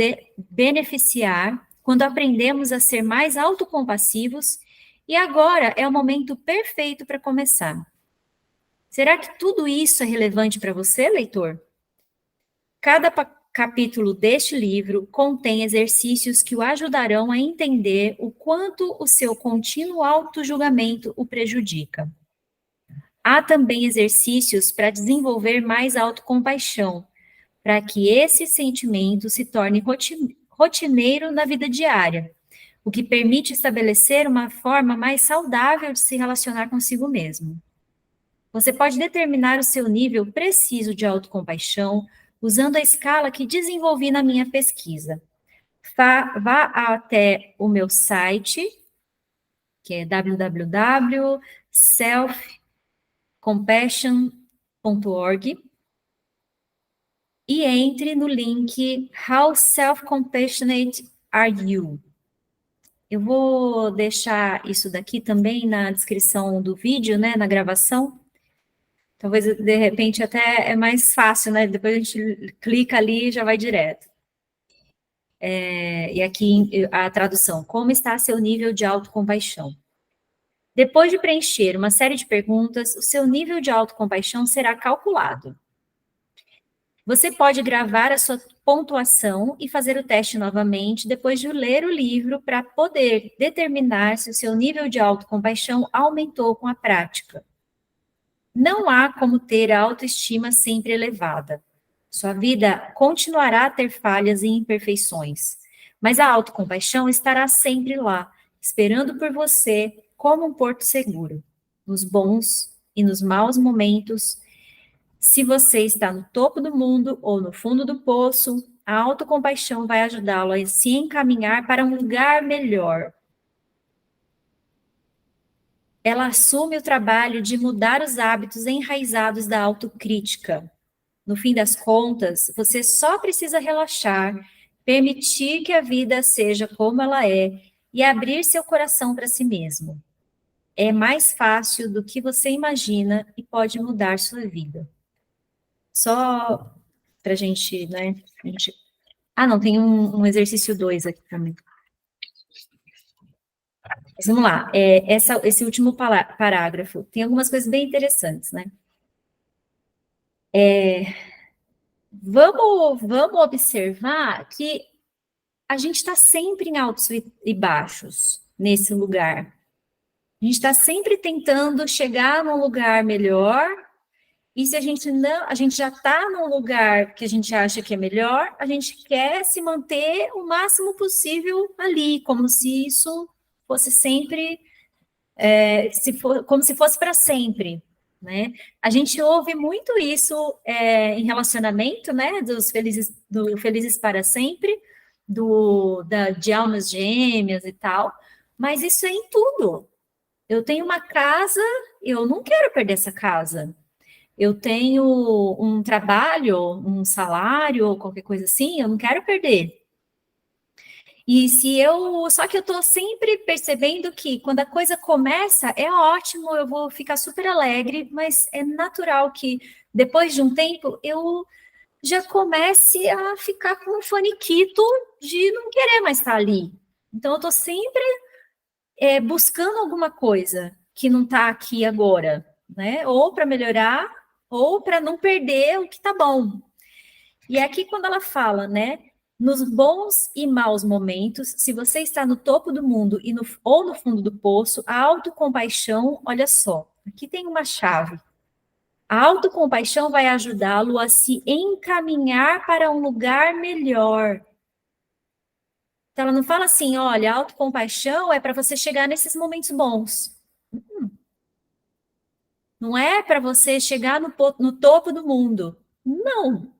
beneficiar quando aprendemos a ser mais autocompassivos e agora é o momento perfeito para começar. Será que tudo isso é relevante para você, leitor? Cada capítulo deste livro contém exercícios que o ajudarão a entender o quanto o seu contínuo autojulgamento o prejudica. Há também exercícios para desenvolver mais autocompaixão, para que esse sentimento se torne rotineiro na vida diária, o que permite estabelecer uma forma mais saudável de se relacionar consigo mesmo. Você pode determinar o seu nível preciso de autocompaixão usando a escala que desenvolvi na minha pesquisa. Vá até o meu site, que é www.selfcompassion.org, e entre no link How Self-Compassionate Are You? Eu vou deixar isso daqui também na descrição do vídeo, né, na gravação. Talvez, de repente, até é mais fácil, né? Depois a gente clica ali e já vai direto. E aqui a tradução. Como está seu nível de autocompaixão? Depois de preencher uma série de perguntas, o seu nível de autocompaixão será calculado. Você pode gravar a sua pontuação e fazer o teste novamente depois de ler o livro para poder determinar se o seu nível de autocompaixão aumentou com a prática. Não há como ter a autoestima sempre elevada. Sua vida continuará a ter falhas e imperfeições, mas a autocompaixão estará sempre lá, esperando por você como um porto seguro, nos bons e nos maus momentos. Se você está no topo do mundo ou no fundo do poço, a autocompaixão vai ajudá-lo a se encaminhar para um lugar melhor. Ela assume o trabalho de mudar os hábitos enraizados da autocrítica. No fim das contas, você só precisa relaxar, permitir que a vida seja como ela é e abrir seu coração para si mesmo. É mais fácil do que você imagina e pode mudar sua vida. Só para a gente, né? Não, tem um exercício 2 aqui também. Mas vamos lá, esse último parágrafo tem algumas coisas bem interessantes, né? Vamos observar que a gente está sempre em altos e baixos nesse lugar. A gente está sempre tentando chegar num lugar melhor E se a gente já está num lugar que a gente acha que é melhor, a gente quer se manter o máximo possível ali, como se isso fosse sempre, como se fosse para sempre, né? A gente ouve muito isso em relacionamento, né? Do Felizes para Sempre, de almas gêmeas e tal, mas isso é em tudo. Eu tenho uma casa, eu não quero perder essa casa. Eu tenho um trabalho, um salário, qualquer coisa assim, eu não quero perder. Só que eu estou sempre percebendo que quando a coisa começa, é ótimo, eu vou ficar super alegre, mas é natural que depois de um tempo eu já comece a ficar com um faniquito de não querer mais estar ali. Então eu estou sempre buscando alguma coisa que não está aqui agora, né? Ou para melhorar, ou para não perder o que está bom. E é aqui quando ela fala, né? Nos bons e maus momentos, se você está no topo do mundo ou no fundo do poço, a autocompaixão, olha só, aqui tem uma chave. A autocompaixão vai ajudá-lo a se encaminhar para um lugar melhor. Então, ela não fala assim, olha, a autocompaixão é para você chegar nesses momentos bons. Não é para você chegar no topo do mundo. Não.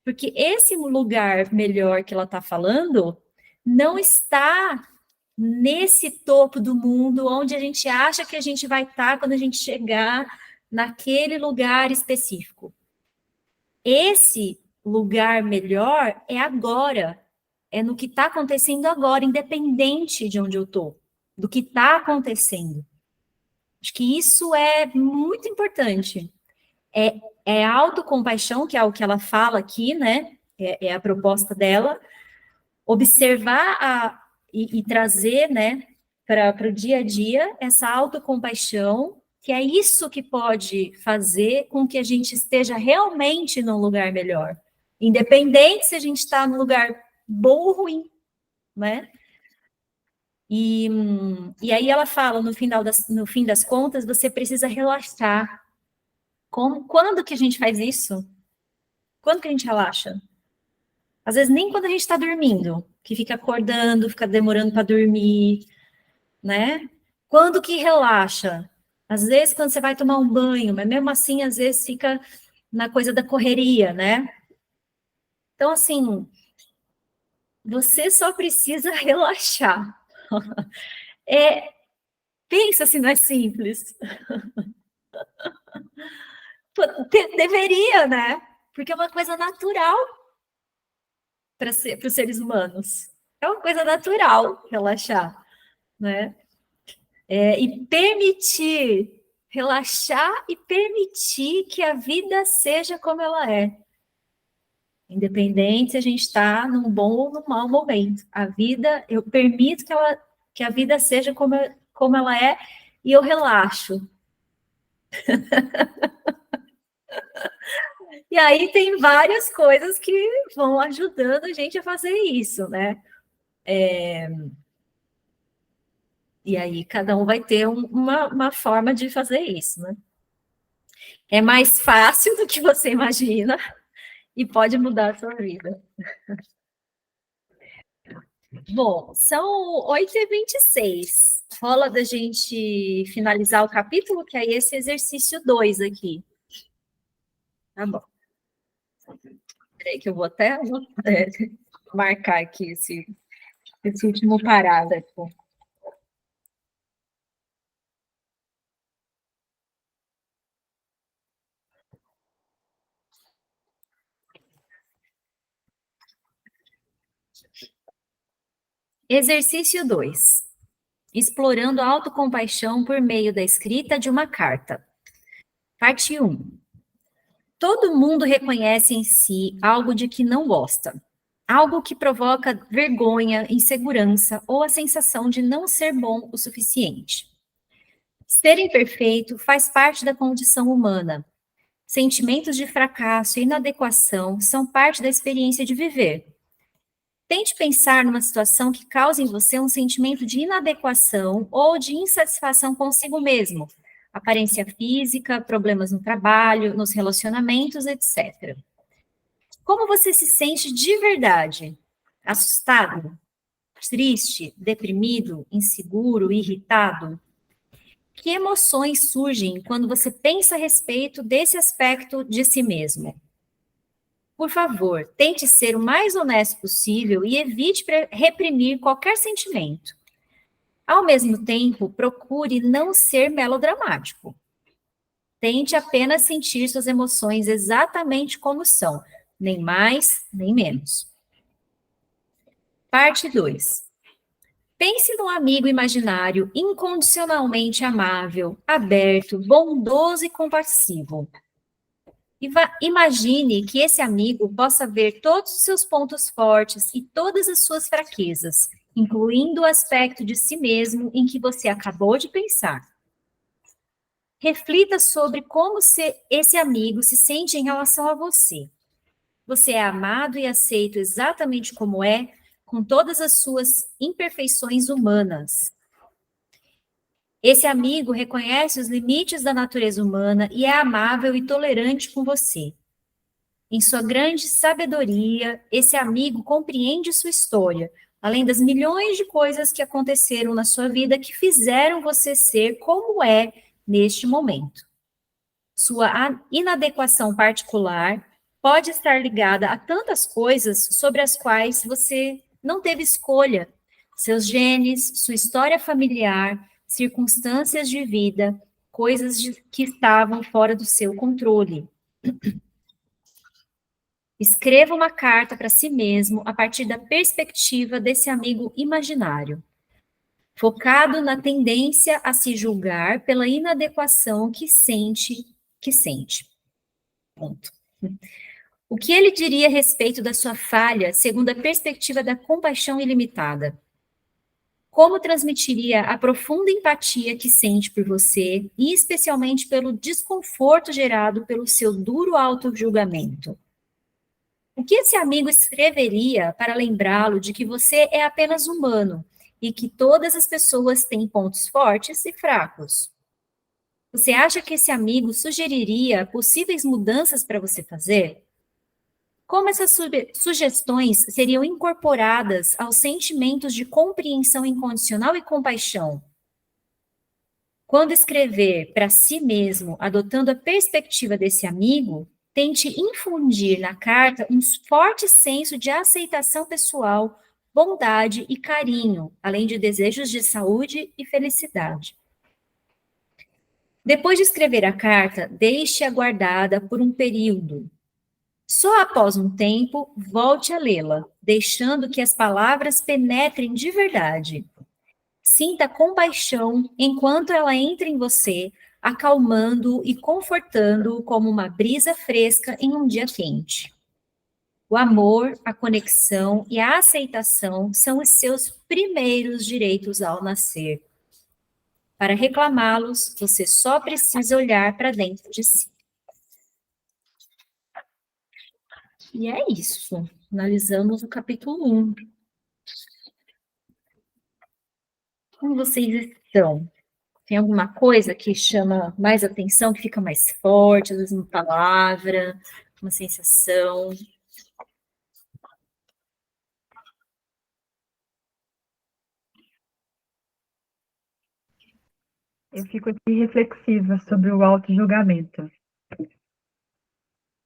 Porque esse lugar melhor que ela está falando não está nesse topo do mundo onde a gente acha que a gente vai estar quando a gente chegar naquele lugar específico. Esse lugar melhor é agora, é no que está acontecendo agora, independente de onde eu estou, do que está acontecendo. Acho que isso é muito importante. É autocompaixão, que é o que ela fala aqui, né? É a proposta dela. Observar e trazer, né, para o dia a dia essa autocompaixão, que é isso que pode fazer com que a gente esteja realmente num lugar melhor. Independente se a gente está num lugar bom ou ruim, né? E aí ela fala, no fim das contas, você precisa relaxar. Quando que a gente faz isso? Quando que a gente relaxa? Às vezes nem quando a gente está dormindo, que fica acordando, fica demorando para dormir, né? Quando que relaxa? Às vezes quando você vai tomar um banho, mas mesmo assim às vezes fica na coisa da correria, né? Então assim, você só precisa relaxar. Pensa se não é simples. Deveria, né? Porque é uma coisa natural para os seres humanos. É uma coisa natural relaxar, né? E relaxar e permitir que a vida seja como ela é. Independente se a gente está num bom ou num mau momento. A vida, eu permito que a vida seja como ela é e eu relaxo. E aí tem várias coisas que vão ajudando a gente a fazer isso, né? E aí cada um vai ter uma forma de fazer isso, né? É mais fácil do que você imagina e pode mudar a sua vida. Bom, são 8h26. Rola da gente finalizar o capítulo, que é esse exercício 2 aqui. Tá bom. Peraí que eu vou até marcar aqui esse último parágrafo. Exercício 2. Explorando a autocompaixão por meio da escrita de uma carta. Parte 1. Todo mundo reconhece em si algo de que não gosta. Algo que provoca vergonha, insegurança ou a sensação de não ser bom o suficiente. Ser imperfeito faz parte da condição humana. Sentimentos de fracasso e inadequação são parte da experiência de viver. Tente pensar numa situação que cause em você um sentimento de inadequação ou de insatisfação consigo mesmo, aparência física, problemas no trabalho, nos relacionamentos, etc. Como você se sente de verdade? Assustado? Triste? Deprimido? Inseguro? Irritado? Que emoções surgem quando você pensa a respeito desse aspecto de si mesmo? Por favor, tente ser o mais honesto possível e evite reprimir qualquer sentimento. Ao mesmo tempo, procure não ser melodramático. Tente apenas sentir suas emoções exatamente como são, nem mais, nem menos. Parte 2. Pense num amigo imaginário incondicionalmente amável, aberto, bondoso e compassivo. Imagine que esse amigo possa ver todos os seus pontos fortes e todas as suas fraquezas, incluindo o aspecto de si mesmo em que você acabou de pensar. Reflita sobre como esse amigo se sente em relação a você. Você é amado e aceito exatamente como é, com todas as suas imperfeições humanas. Esse amigo reconhece os limites da natureza humana e é amável e tolerante com você. Em sua grande sabedoria, esse amigo compreende sua história, além das milhões de coisas que aconteceram na sua vida que fizeram você ser como é neste momento. Sua inadequação particular pode estar ligada a tantas coisas sobre as quais você não teve escolha. Seus genes, sua história familiar, circunstâncias de vida, coisas que estavam fora do seu controle. Escreva uma carta para si mesmo a partir da perspectiva desse amigo imaginário, focado na tendência a se julgar pela inadequação que sente. Ponto. O que ele diria a respeito da sua falha, segundo a perspectiva da compaixão ilimitada? Como transmitiria a profunda empatia que sente por você, e especialmente pelo desconforto gerado pelo seu duro auto-julgamento? O que esse amigo escreveria para lembrá-lo de que você é apenas humano e que todas as pessoas têm pontos fortes e fracos? Você acha que esse amigo sugeriria possíveis mudanças para você fazer? Como essas sugestões seriam incorporadas aos sentimentos de compreensão incondicional e compaixão? Quando escrever para si mesmo, adotando a perspectiva desse amigo, tente infundir na carta um forte senso de aceitação pessoal, bondade e carinho, além de desejos de saúde e felicidade. Depois de escrever a carta, deixe-a guardada por um período. Só após um tempo, volte a lê-la, deixando que as palavras penetrem de verdade. Sinta compaixão enquanto ela entra em você, acalmando e confortando-o como uma brisa fresca em um dia quente. O amor, a conexão e a aceitação são os seus primeiros direitos ao nascer. Para reclamá-los, você só precisa olhar para dentro de si. E é isso. Analisamos o capítulo 1. Como vocês estão? Tem alguma coisa que chama mais atenção, que fica mais forte, às vezes uma palavra, uma sensação? Eu fico aqui reflexiva sobre o auto-julgamento.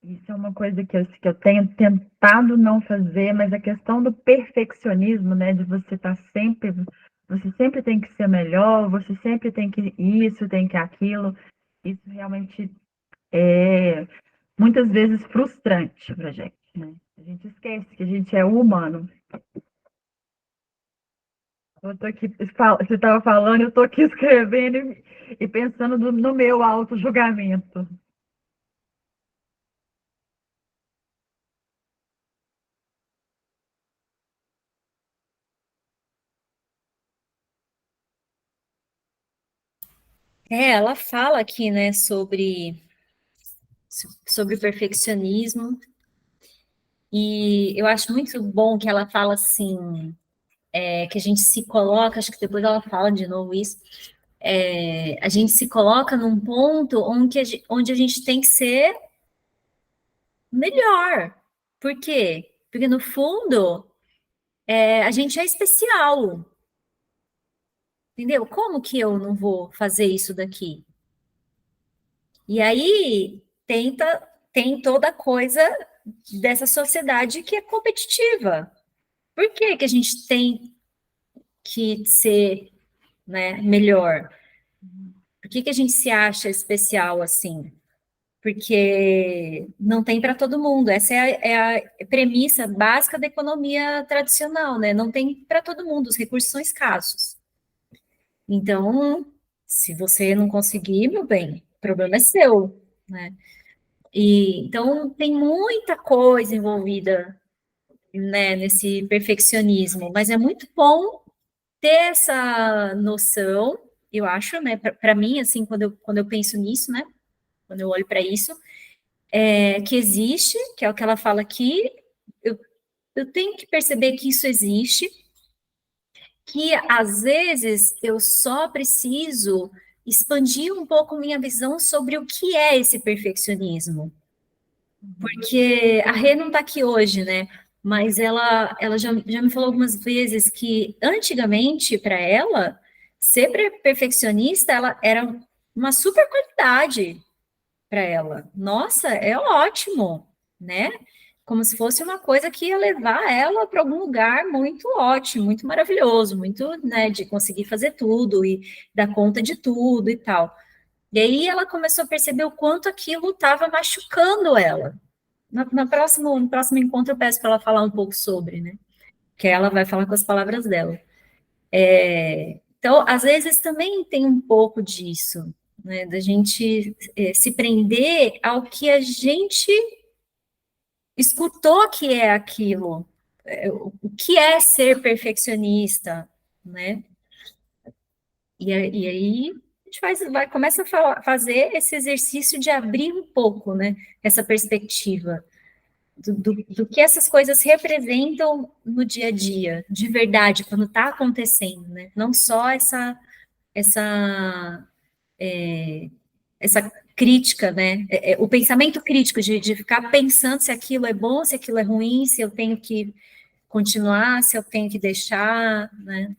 Isso é uma coisa que eu tenho tentado não fazer, mas a questão do perfeccionismo, né, de você sempre tem que ser melhor, você sempre tem que isso, tem que aquilo, isso realmente é muitas vezes frustrante para a gente, né? A gente esquece que a gente é humano. Eu tô aqui, você estava falando, eu estou aqui escrevendo e pensando no meu auto-julgamento. Ela fala aqui, né, sobre o perfeccionismo, e eu acho muito bom que ela fala assim, que a gente se coloca, acho que depois ela fala de novo isso, a gente se coloca num ponto onde a gente tem que ser melhor. Por quê? Porque, no fundo, a gente é especial. Entendeu? Como que eu não vou fazer isso daqui? E aí tem toda a coisa dessa sociedade que é competitiva. Por que que a gente tem que ser, né, melhor? Por que que a gente se acha especial assim? Porque não tem para todo mundo. Essa é a premissa básica da economia tradicional, né? Não tem para todo mundo, os recursos são escassos. Então, se você não conseguir, meu bem, o problema é seu, né? E então tem muita coisa envolvida, né, nesse perfeccionismo, mas é muito bom ter essa noção, eu acho, né, para mim, assim, quando eu penso nisso, né, quando eu olho para isso, que existe, que é o que ela fala aqui, eu, eu tenho que perceber que isso existe, que às vezes eu só preciso expandir um pouco minha visão sobre o que é esse perfeccionismo. Porque a Rê não está aqui hoje, né? Mas ela já me falou algumas vezes que antigamente, para ela, ser perfeccionista ela era uma super qualidade para ela. Nossa, é ótimo, né? Como se fosse uma coisa que ia levar ela para algum lugar muito ótimo, muito maravilhoso, muito, né, de conseguir fazer tudo e dar conta de tudo e tal. E aí ela começou a perceber o quanto aquilo estava machucando ela. No próximo encontro eu peço para ela falar um pouco sobre, né? Que ela vai falar com as palavras dela. Então, às vezes também tem um pouco disso, né? Da gente se prender ao que a gente escutou que é aquilo, o que é ser perfeccionista, né? E aí a gente começa a fazer esse exercício de abrir um pouco, né? Essa perspectiva. Do que essas coisas representam no dia a dia, de verdade, quando está acontecendo, né? Não só essa, essa crítica, né? O pensamento crítico de ficar pensando se aquilo é bom, se aquilo é ruim, se eu tenho que continuar, se eu tenho que deixar, né?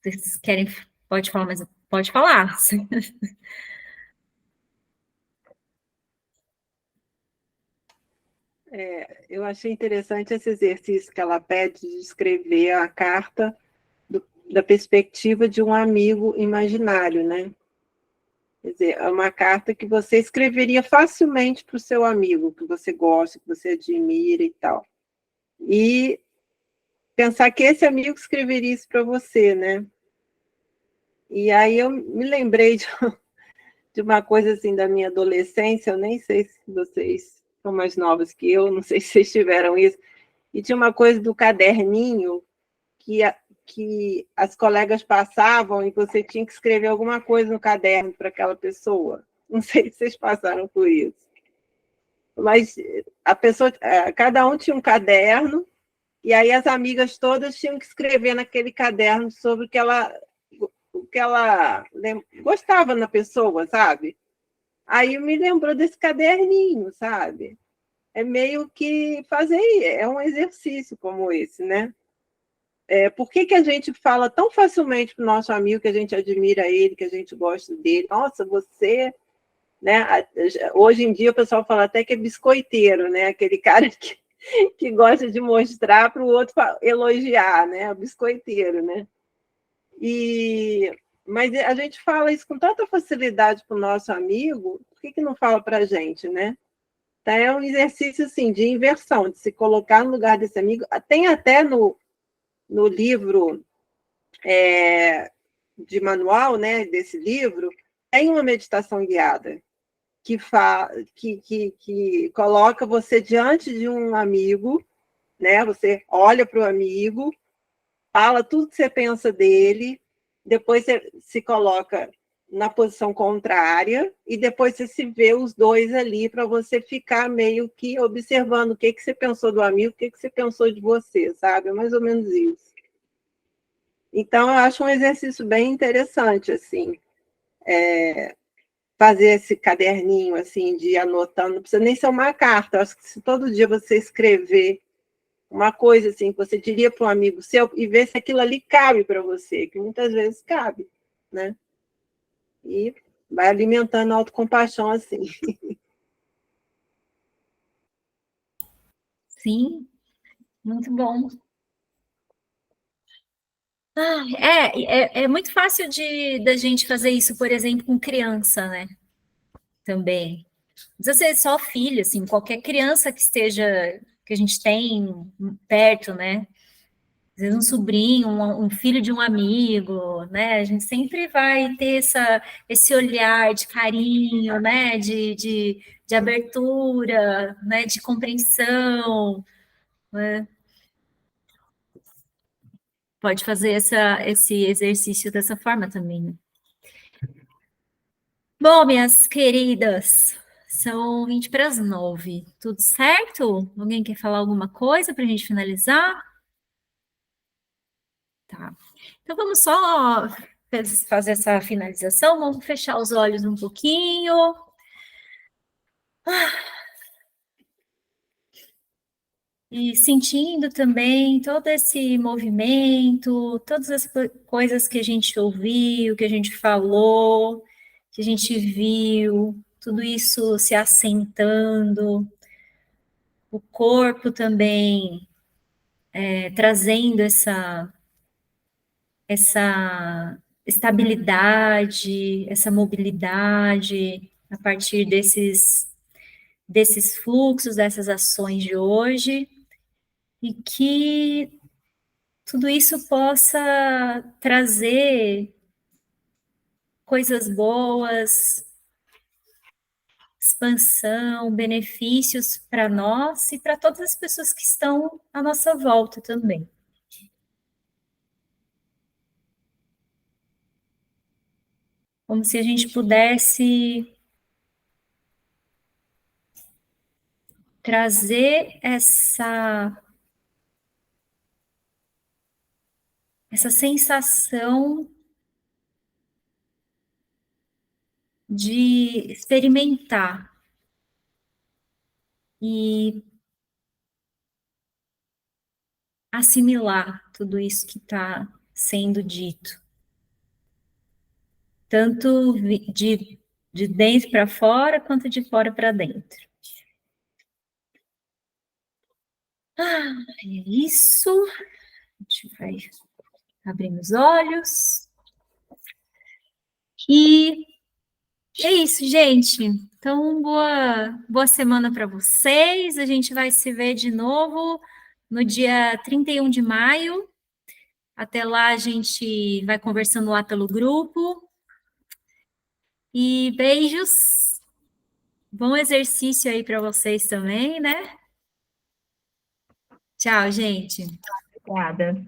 Vocês querem, pode falar, mas pode falar. Eu achei interessante esse exercício que ela pede de escrever a carta da perspectiva de um amigo imaginário, né? Quer dizer, é uma carta que você escreveria facilmente para o seu amigo, que você gosta, que você admira e tal. E pensar que esse amigo escreveria isso para você, né? E aí eu me lembrei de uma coisa assim da minha adolescência, eu nem sei se vocês são mais novos que eu, não sei se vocês tiveram isso, e tinha uma coisa do caderninho que as colegas passavam e você tinha que escrever alguma coisa no caderno para aquela pessoa. Não sei se vocês passaram por isso. Mas a pessoa, cada um tinha um caderno, e aí as amigas todas tinham que escrever naquele caderno sobre o que ela gostava na pessoa, sabe? Aí me lembrou desse caderninho, sabe? É meio que fazer, é um exercício como esse, né? Por que a gente fala tão facilmente para o nosso amigo que a gente admira ele, que a gente gosta dele? Nossa, você... Né? Hoje em dia o pessoal fala até que é biscoiteiro, né? Aquele cara que gosta de mostrar para o outro elogiar, né? O biscoiteiro, né? Mas a gente fala isso com tanta facilidade para o nosso amigo, por que não fala para a gente, né? Então, é um exercício assim, de inversão, de se colocar no lugar desse amigo. Tem até no livro de manual, né, desse livro, tem uma meditação guiada que coloca você diante de um amigo, né? Você olha para o amigo, fala tudo que você pensa dele, depois você se coloca na posição contrária e depois você se vê os dois ali para você ficar meio que observando o que você pensou do amigo, o que você pensou de você, sabe? É mais ou menos isso. Então, eu acho um exercício bem interessante, assim, fazer esse caderninho, assim, de ir anotando, não precisa nem ser uma carta, eu acho que se todo dia você escrever uma coisa, assim, que você diria para um amigo seu, e ver se aquilo ali cabe para você, que muitas vezes cabe, né? E vai alimentando a autocompaixão, assim. Sim, muito bom. É muito fácil da gente fazer isso, por exemplo, com criança, né? Também. Não precisa ser só filho, assim, qualquer criança que esteja, que a gente tem perto, né? Às vezes um sobrinho, um filho de um amigo, né? A gente sempre vai ter esse olhar de carinho, né? De abertura, né? De compreensão, né? Pode fazer esse exercício dessa forma também, né? Bom, minhas queridas, são 20 para as 9. Tudo certo? Alguém quer falar alguma coisa para a gente finalizar? Tá. Então vamos só fazer essa finalização. Vamos fechar os olhos um pouquinho. E sentindo também todo esse movimento, todas as coisas que a gente ouviu, que a gente falou, que a gente viu, tudo isso se assentando, o corpo também trazendo essa estabilidade, essa mobilidade a partir desses fluxos, dessas ações de hoje, e que tudo isso possa trazer coisas boas, expansão, benefícios para nós e para todas as pessoas que estão à nossa volta também. Como se a gente pudesse trazer essa sensação de experimentar e assimilar tudo isso que está sendo dito, tanto de dentro para fora, quanto de fora para dentro. É isso. A gente vai abrir os olhos. E é isso, gente. Então, boa semana para vocês. A gente vai se ver de novo no dia 31 de maio. Até lá, a gente vai conversando lá pelo grupo. E beijos. Bom exercício aí para vocês também, né? Tchau, gente. Obrigada.